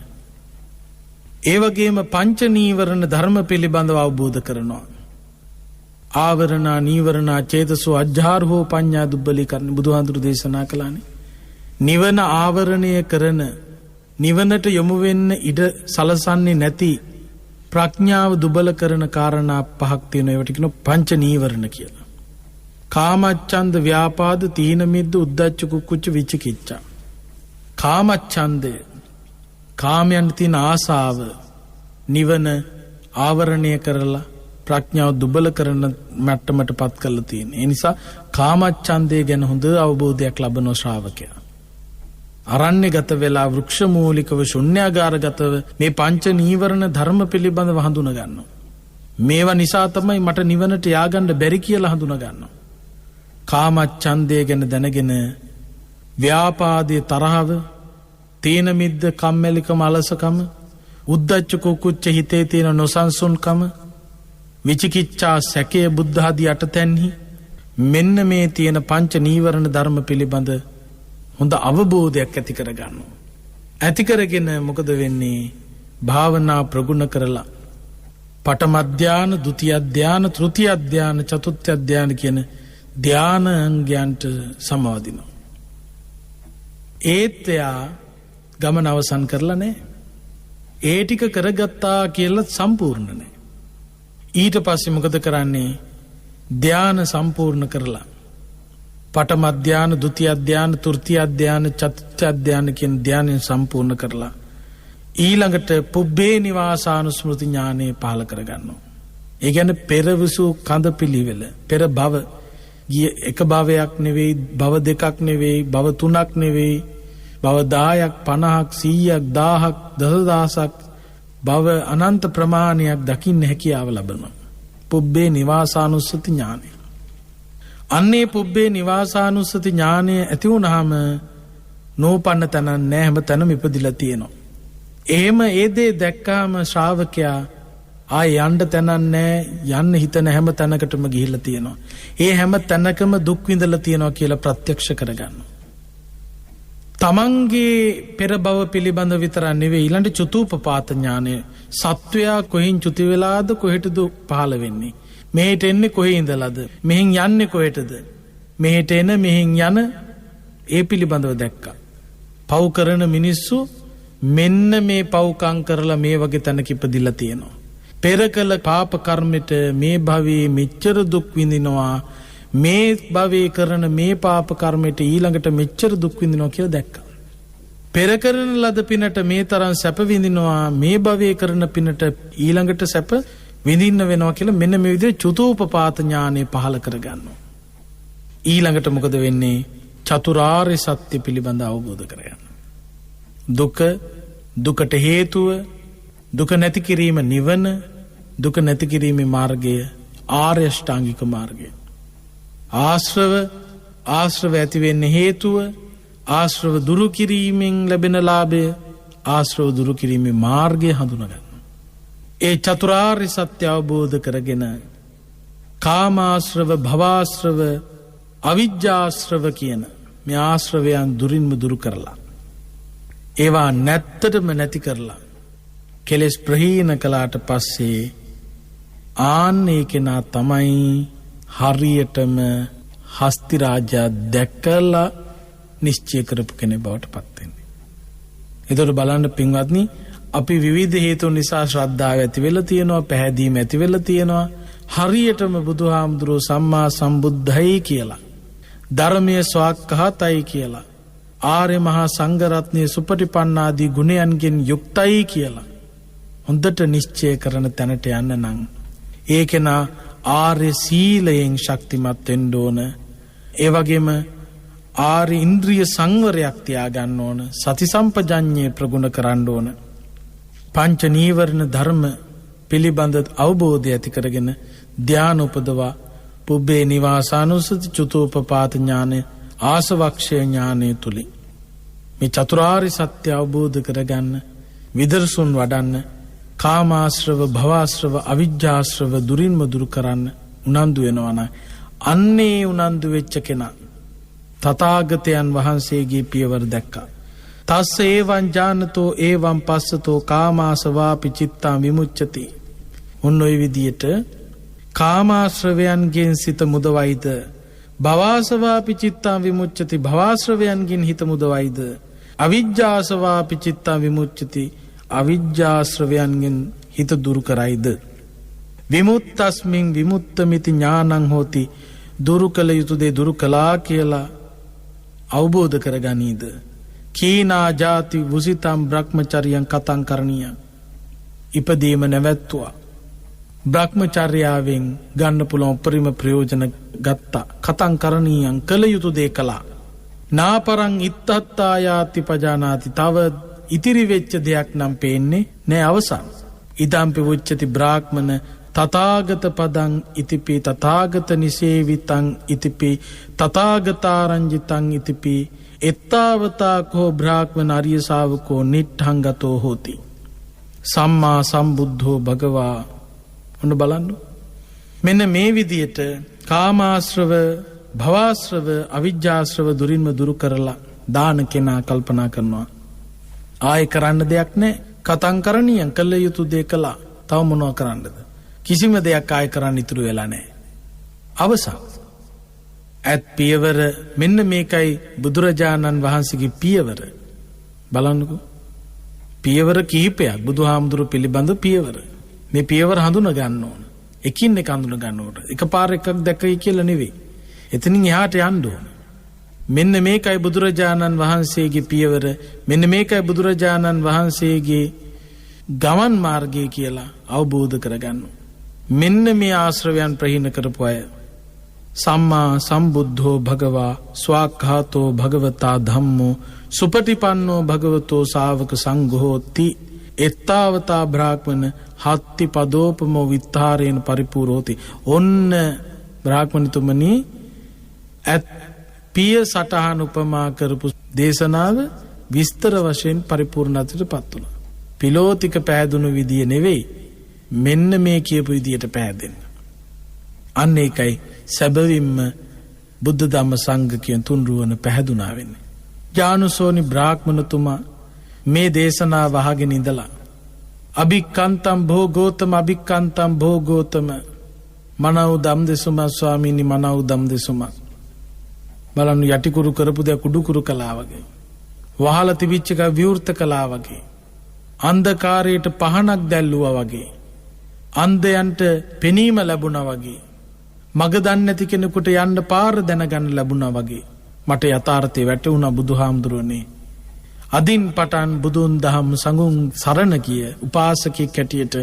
ඒ වගේම පංච නීවරණ ධර්ම පිළිබඳව අවබෝධ කරනවා. ආවරණා නීවරණා චේතසෝ අජ්ජාරහෝ පඤ්ඤා දුබ්බලීකරණ බුදුහාඳුරු දේශනා කළානේ. නිවන ආවරණය කරන, නිවනට යොමු වෙන්න ඉඩ සලසන්නේ නැති ප්‍රඥාව දුබල කරන කාරණා පහක් තියෙනවා. ඒවට කියනවා පංච නීවරණ කියලා. කාමච්ඡන්ද, ව්‍යාපාද, තීන මිද්ද, උද්ධච්ච කුක්කුච්ච විචිකිච්ඡා. කාමච්ඡන්දය, කාමයන් තියෙන ආසාව නිවන ආවරණය කරලා ප්‍රඥාව දුබල කරන මට්ටමට පත් කරලා තියෙන. ඒ නිසා කාමච්ඡන්දය ගැන හොඳ අවබෝධයක් ලබන ශ්‍රාවකයා අරණ්‍යගත වෙලා වෘක්ෂ මූලිකව ශුන්‍යාගාරගතව මේ පංච නීවරණ ධර්ම පිළිබඳව හඳුන ගන්නවා. මේවා නිසා තමයි මට නිවනට ය아가න්න බැරි කියලා හඳුන ගන්නවා. කාමච්ඡන්දය ගැන දැනගෙන ව්‍යාපාදයේ තරහව තීන මිද්ද කම්මැලිකම අලසකම උද්දච්ච කුකුච්ච හිතේ තියෙන නොසන්සුන්කම විචිකිච්ඡා සැකය බුද්ධ ආදී අටතැන්හි මෙන්න මේ තියෙන පංච නීවරණ ධර්ම පිළිබඳ හොඳ අවබෝධයක් ඇති කරගන්නවා. ඇති කරගෙන මොකද වෙන්නේ? භාවනා ප්‍රගුණ කරලා පඨම ධාන, ဒုတိ ය ධාන, තෘතිය ධාන, චතුර්ථ ධාන කියන ධානාංගයන්ට සමවදිනවා. ඒත් එයා ගමන අවසන් කරලා නැහැ. ඒ ටික කරගත්තා කියලා සම්පූර්ණ නැහැ. ඊට පස්සේ මොකද කරන්නේ? ධාන සම්පූර්ණ කරලා පඨම ධාන, ဒုတိ ය ධාන, තෘතිය ධාන, චතුර්ථ ධාන කියන ධානයන් සම්පූර්ණ කරලා ඊළඟට පුබ්බේ නිවාසානුස්මෘති ඥානෙ පහළ කරගන්නවා. ඒ කියන්නේ පෙරවිසු කඳ පිළිවෙල, පෙර භව ගිය එක භවයක් නෙවෙයි, භව දෙකක් නෙවෙයි, භව තුනක් නෙවෙයි, භව 10ක් 50ක් 100ක් 1000ක් භව අනන්ත ප්‍රමාණයක් දකින්න හැකියාව ලැබෙනවා. පුබ්බේ නිවාසානුස්සති ඥානය. අන්නේ පුබ්බේ නිවාසානුස්සති ඥානය ඇති වුණාම නෝපන්න තැන නැහැ, හැම තැනම ඉපදිලා තියෙනවා. එහෙම ඒ දේ දැක්කාම ශ්‍රාවකයා ආය යන්න තැනක් නැහැ, යන්න හිතන හැම තැනකටම ගිහිල්ලා තියෙනවා. ඒ හැම තැනකම දුක් විඳලා තියෙනවා කියලා ප්‍රත්‍යක්ෂ කරගන්නවා. තමන්ගේ පෙර භව පිළිබඳ විතර නෙවෙයි, ඊළඟ චතුූපපාත ඥානය. සත්වයා කොහෙන් චුති වෙලාද, කොහෙටද පහළ වෙන්නේ, මෙහෙට එන්නේ කොහේ ඉඳලාද, මෙහෙන් යන්නේ කොහෙටද, මෙහෙට එන මෙහෙන් යන ඒ පිළිබඳව දැක්කා. පව් කරන මිනිස්සු මෙන්න මේ පව්කම් කරලා මේ වගේ තැනක ඉපදිලා තියෙනවා. පෙර කළ පාප කර්මෙට මේ භවයේ මෙච්චර දුක් විඳිනවා, මේ භවයේ කරන මේ පාප කර්මයට ඊළඟට මෙච්චර දුක් විඳිනවා කියලා දැක්කා. පෙර කරන ලද පිනට මේ තරම් සැප විඳිනවා, මේ භවයේ කරන පිනට ඊළඟට සැප විඳින්න වෙනවා කියලා මෙන්න මේ විදිහට චතුූපපාත ඥානෙ පහළ කරගන්නවා. ඊළඟට මොකද වෙන්නේ? චතුරාර්ය සත්‍ය පිළිබඳ අවබෝධ කරගන්න. දුක, දුකට හේතුව, දුක නැති කිරීම නිවන, දුක නැති කිරීමේ මාර්ගය ආර්ය අෂ්ටාංගික මාර්ගය. ආශ්‍රව, ආශ්‍රව ඇති වෙන්නේ හේතුව, ආශ්‍රව දුරු කිරීමෙන් ලැබෙන ලාභය, ආශ්‍රව දුරු කිරීමේ මාර්ගය හඳුනගන්න. ඒ චතුරාර්ය සත්‍ය අවබෝධ කරගෙන කාමාශ්‍රව, භවආශ්‍රව, අවිජ්ජාශ්‍රව කියන මේ ආශ්‍රවයන් දුරින්ම දුරු කරලා ඒවා නැත්තටම නැති කරලා කෙලෙස් ප්‍රහීන කළාට පස්සේ ආන්නේ කෙනා තමයි හරියටම හස්ති රාජ්‍යය දැකලා නිශ්චය කරපු කෙනෙක් බවට පත් වෙන්නේ. ඒතකොට බලන්න පින්වත්නි, අපි විවිධ හේතු නිසා ශ්‍රද්ධාව ඇති වෙලා තියෙනවා, පැහැදීම ඇති වෙලා තියෙනවා. හරියටම බුදුහාමුදුරුවෝ සම්මා සම්බුද්ධයි කියලා, ධර්මයේ ස්වාක්ඛාතයි කියලා, ආර්ය මහා සංඝරත්නයේ සුපටිපන්නාදී ගුණයන්ගෙන් යුක්තයි කියලා හොඳට නිශ්චය කරන තැනට යන්න නම් ඒකේනා ආර්ය සීලයෙන් ශක්තිමත් වෙන්න ඕන. ඒ වගේම ආර්ය ඉන්ද්‍රිය සංවරයක් තියාගන්න ඕන. සති සම්පජඤ්ඤය ප්‍රගුණ කරන්න ඕන. පංච නීවරණ ධර්ම පිළිබඳ අවබෝධය ඇති කරගෙන ධ්‍යාන උපදවා පුබ්බේ නිවාසානුස්සති චතුූපපාත ඥානය, ආසවක්ෂය ඥානය තුලින් මේ චතුරාර්ය සත්‍ය අවබෝධ කරගන්න, විදර්ශුන් වඩන්න, කාමාශ්‍රව, භවආශ්‍රව, අවිජ්ජාශ්‍රව දුරින්ම දුරු කරන්න උනන්දු වෙනවා නම් අන්නේ උනන්දු වෙච්ච කෙනා තථාගතයන් වහන්සේගේ පියවර දැක්කා. තස්ස ඒවං ඥානතෝ ඒවං පස්සතෝ කාමාසවාපි චිත්තං විමුච්ඡති. ඔන්න ඔය විදියට කාමාශ්‍රවයන්ගෙන් සිත මුදවයිද, භවආසවාපි චිත්තං විමුච්ඡති, භවආශ්‍රවයන්ගෙන් හිත මුදවයිද, අවිජ්ජාසවාපි චිත්තං විමුච්ඡති, අවිජ්ජාශ්‍රවයන්ගෙන් හිත දුරු කරයිද. විමුත්තස්මින් විමුත්තමිති ඥානං හෝති. දුරු කළ යුතු දේ දුරු කළා කියලා අවබෝධ කරගනීද. කීනා ජාති වුසිතම් බ්‍රහ්මචර්යං කතං කරණීය. ඉපදීම නැවැත්තුවා. බ්‍රහ්මචර්යාවෙන් ගන්න පුළුවන් උපරිම ප්‍රයෝජන ගත්තා. කතං කරණීයං, කළ යුතු දේ කළා. නාපරං ඉත්තත්තායාති පජානාති. තව ඉතිරි වෙච්ච දෙයක් නම් පේන්නේ නෑ අවසන්. ඉදම්පි උච්චති බ්‍රාහ්මන තථාගත පදං ඉතිපි තථාගත නිසේවිතං ඉතිපි තථාගතාරංජිතං ඉතිපි. එත්තාවතාකෝ බ්‍රාහ්මණ ආර්ය ශාවකෝ නිට්ඨංගතෝ හෝති. සම්මා සම්බුද්ධෝ භගවා. ඔන්න බලන්න. මෙන්න මේ විදියට කාමාශ්‍රව, භවශ්‍රව, අවිජ්ජාශ්‍රව දුරින්ම දුරු කරලා දාන කෙනා කල්පනා කරනවා. ආයෙ කරන්න දෙයක් නැහැ. කතං කරණීයං කළ යුතු දේ කළා. තව මොනව කරන්නද? කිසිම දෙයක් ආයෙ කරන්න ඉතුරු වෙලා නැහැ. අවසන්. ඇත් පියවර මෙන්න මේකයි බුදුරජාණන් වහන්සේගේ පියවර. බලන්නකෝ. පියවර කිහිපයක් බුදුහාමුදුරු පිළිබඳ පියවර. මේ පියවර හඳුන ගන්න ඕන. එකින් එක හඳුන ගන්න ඕන. එකපාර එකක් දැකයි කියලා නෙවෙයි. එතනින් එහාට යන්න ඕන. මෙන්න මේකයි බුදුරජාණන් වහන්සේගේ පියවර. මෙන්න මේකයි බුදුරජාණන් වහන්සේගේ ගමන් මාර්ගය කියලා අවබෝධ කරගන්න. මෙන්න මේ ආශ්‍රවයන් ප්‍රහීන කරපු අය සම්මා සම්බුද්ධෝ භගවා ස්වාක්ඛාතෝ භගවතා ධම්මෝ සුපටිපන්නෝ භගවතෝ ශාවක සංඝෝති එත්තාවතා බ්‍රාහ්මණ හත්ති පදෝපමෝ විත්තාරේන පරිපූර්ණෝති. ඔන්න බ්‍රාහ්මණතුමනි ඇත් පිය සටහන් උපමා කරපු දේශනාව විස්තර වශයෙන් පරිපූර්ණත්වයට පත් වුණා. පිලෝතික පෑදුණු විදිය නෙවෙයි, මෙන්න මේ කියපු විදියට පෑදෙන්න. අන්න ඒකයි සැබවින්ම බුද්ධ ධම්ම සංඝ කියන තුන්රුවන පැහැදුනා වෙන්නේ. ඥානසෝනි බ්‍රාහ්මණතුමා මේ දේශනාව අහගෙන ඉඳලා අභික්ඛන්තම් භෝගෝතම අභික්ඛන්තම් භෝගෝතම මනෝ ධම්දෙසුම ස්වාමීනි මනෝ ධම්දෙසුම බලන්න යටිකුරු කරපු දේ කුඩුකුරු කළා වගේ, වහලා තිබිච්ච එක විවෘත කළා වගේ, අන්ධකාරයට පහනක් දැල්ලුවා වගේ, අන්ධයන්ට පෙනීම ලැබුණා වගේ, මග දන්නේ නැති කෙනෙකුට යන්න පාර දැනගන්න ලැබුණා වගේ මට යථාර්ථය වැටුණා. බුදුහාමුදුරනේ අදින් පටන් බුදුන් දහම් සංඝුන් සරණ ගිය උපාසකෙක් හැටියට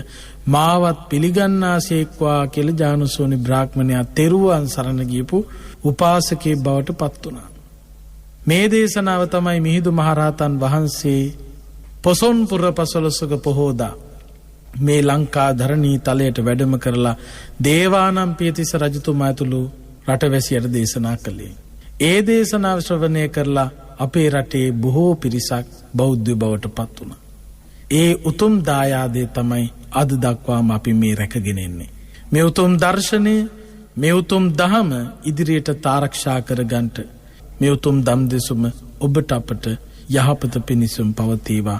මාවත් පිළිගන්නාසේක්වා කියලා ඥානසෝනි බ්‍රාහ්මණයා තෙරුවන් සරණ ගියපු උපාසකේ බවට පත් වුණා. මේ දේශනාව තමයි මිහිඳු මහරහතන් වහන්සේ පොසොන්පුර පසළොස්වක පොහෝදා මේ ලංකා ධරණී තලයට වැඩම කරලා දේවානම්පියතිස්ස රජතුමා ඇතුළු රටවැසියට දේශනා කළේ. ඒ දේශනාව ශ්‍රවණය කරලා අපේ රටේ බොහෝ පිරිසක් බෞද්ධ බවට පත් වුණා. ඒ උතුම් දායාදේ තමයි අද දක්වාම අපි මේ රැකගෙන ඉන්නේ. මේ උතුම් දර්ශනය, මේ උතුම් දහම ඉදිරියට ආරක්ෂා කරගන්නට මේ උතුම් දම් දෙසුම ඔබට අපට යහපත පිණිසම පවතිවා.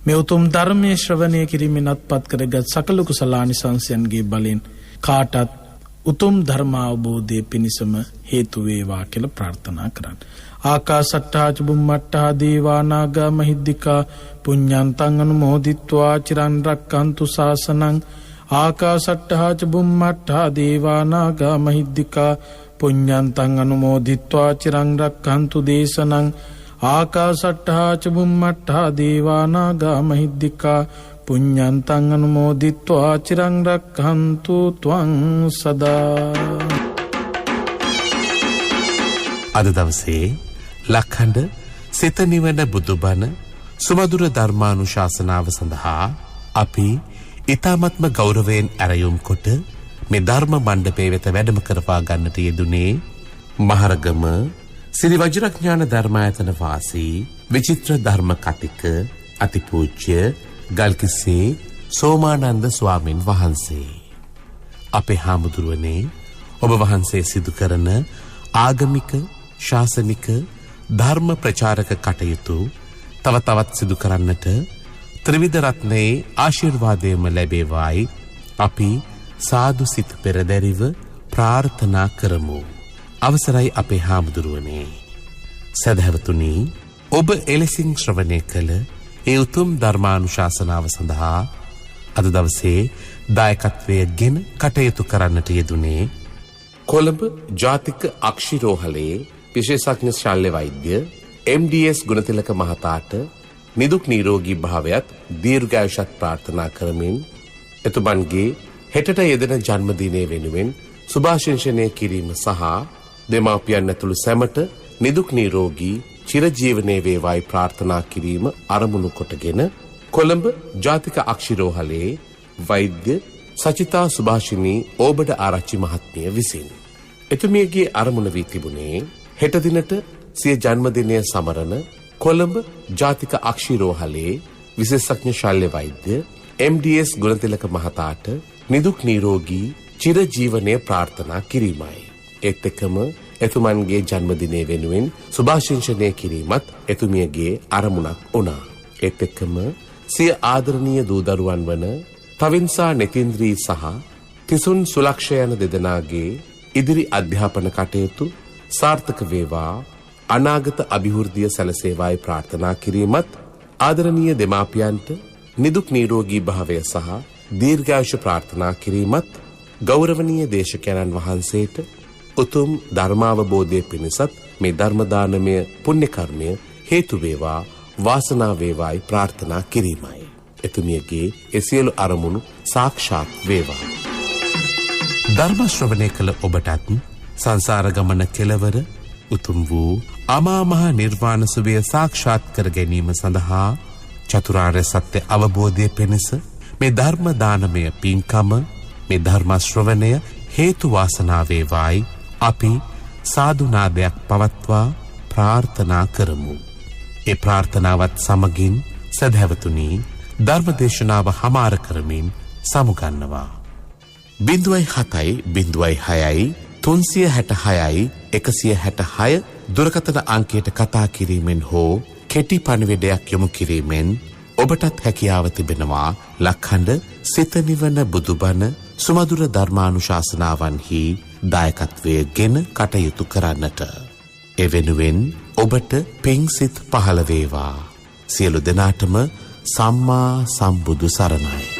මේ උතුම් ධර්මයේ ශ්‍රවණය කිරීමෙන් අත්පත් කරගත් සකල කුසලානිසංසයන්ගේ බලෙන් කාටත් උතුම් ධර්ම අවබෝධය පිණිසම හේතු වේවා කියලා ප්‍රාර්ථනා කරන්න. ආකාසට්ටා ච බුම්මට්ටා දේවා නාග මහිද්దికා පුඤ්ඤන්තං අනුමෝදිත්වා චිරන් රක්칸තු ශාසනං. ආකාසට්ටා ච බුම්මට්ටා දේවා නාග මහිද්దికා පුඤ්ඤන්තං අනුමෝදිත්වා චිරන් රක්칸තු දේශනං. ආකාසට්ටා ච බුම්මට්ටා දේවා නාග මහිද්దికා පුඤ්ඤන්තං අනුමෝදිත්වා චිරං රක්ඛන්තු ත්වං සදා. අද දවසේ ලක්ඛණ්ඩ සිත නිවන බුදුබණ සුමధుර ධර්මානුශාසනාව සඳහා අපි ඊ타මත්ම ගෞරවයෙන් ඇරයුම් කොට මේ ධර්ම මණ්ඩපයේ වෙත වැඩම කරවා ගන්නට යෙදුනේ මහරගම ශ්‍රී වජිරඥාන ධර්මායතන වාසී විචිත්‍ර ධර්ම කතික අතිපූජ්‍ය ගල්කිස්සේ සෝමානන්ද ස්වාමින් වහන්සේ. අපේ හාමුදුරුවනේ ඔබ වහන්සේ සිදු කරන ආගමික ශාසනික ධර්ම ප්‍රචාරක කටයුතු තව තවත් සිදු කරන්නට ත්‍රිවිධ රත්නයේ ආශිර්වාදයම ලැබේවායි අපි සාදු සිත පෙරදැරිව ප්‍රාර්ථනා කරමු. අවසරයි අපේ හාමුදුරුවනේ. සදහැවතුනි, ඔබ එලෙසින් ශ්‍රවණය කළ ඒ උතුම් ධර්මානුශාසනාව සඳහා අද දවසේ දායකත්වයෙන් කටයුතු කරන්නට යෙදුනේ කොළඹ ජාතික අක්ෂිරෝහලේ විශේෂඥ ශල්‍ය වෛද්‍ය MDS ගුණතිලක මහතාට නිදුක් නිරෝගී භාවයත් දීර්ඝායුෂත් ප්‍රාර්ථනා කරමින් එතුමන්ගේ හෙටට යෙදෙන ජන්මදිනය වෙනුවෙන් සුභාශිංසනය කිරීම සහ දෙමාපියන් ඇතුළු සැමට නිදුක් නිරෝගී චිරජීවනයේ වේවායි ප්‍රාර්ථනා කිරීම අරමුණු කොටගෙන කොළඹ ජාතික අක්ෂිරෝහලේ වෛද්‍ය සචිතා සුභාෂිනී ඕබඩ ආරච්චි මහත්මිය විසින් එතුමියගේ අරමුණ වී තිබුණේ හෙට දිනට සිය ජන්මදිනය සමරන කොළඹ ජාතික අක්ෂිරෝහලේ විශේෂඥ ශල්‍ය වෛද්‍ය MDS ගුණතිලක මහතාට නිදුක් නිරෝගී චිරජීවනය ප්‍රාර්ථනා කිරීමයි. ඒත් එක්කම එතුමන්ගේ ජන්මදිනය වෙනුවෙන් සුභාශිංසනය කිරීමත් එතුමියගේ අරමුණක් වුණා. ඒත් එක්කම සිය ආදරණීය දූ දරුවන් වන තවින්සා නෙතින්ද්‍රී සහ තිසුන් සුලක්ෂ යන දෙදෙනාගේ ඉදිරි අධ්‍යාපන කටයුතු සාර්ථක වේවා, අනාගත අභිවෘද්ධිය සැලසේවායි ප්‍රාර්ථනා කිරීමත් ආදරණීය දෙමාපියන්ට නිදුක් නිරෝගී භාවය සහ දීර්ඝායුෂ ප්‍රාර්ථනා කිරීමත් ගෞරවනීය දේශකයන්න් වහන්සේට උතුම් ධර්මාවබෝධය පිණිසත් මේ ධර්ම දානමය පුණ්‍ය කර්මය හේතු වේවා, වාසනාව වේවායි ප්‍රාර්ථනා කිරීමයි. එතුමියගේ ඒ සියලු අරමුණු සාක්ෂාත් වේවා. ධර්ම ශ්‍රවණය කළ ඔබටත් සංසාර ගමන කෙලවර උතුම් වූ අමා මහ නිර්වාණ සුවය සාක්ෂාත් කර ගැනීම සඳහා චතුරාර්ය සත්‍ය අවබෝධය පිණිස මේ ධර්ම දානමය පින්කම, මේ ධර්ම ශ්‍රවණය හේතු වාසනා වේවායි අපි සාදුනාදයක් පවත්වා ප්‍රාර්ථනා කරමු. ඒ ප්‍රාර්ථනාවත් සමගින් සදහැවතුනි ධර්මදේශනාව හමාර කරමින් සමුගන්නවා. 0706 366 166 දුරකථන අංකයට කතා කිරීමෙන් හෝ කෙටි පණිවිඩයක් යොමු කිරීමෙන් ඔබටත් හැකියාව තිබෙනවා ලක්හඬ සිත නිවන බුදුබණ සුමధుර ධර්මානුශාසනාවන්හි දායකත්වය ගෙන කටයුතු කරන්නට. එවෙනුවෙන් ඔබට පිංසිත පහළ වේවා. සියලු දෙනාටම සම්මා සම්බුදු සරණයි.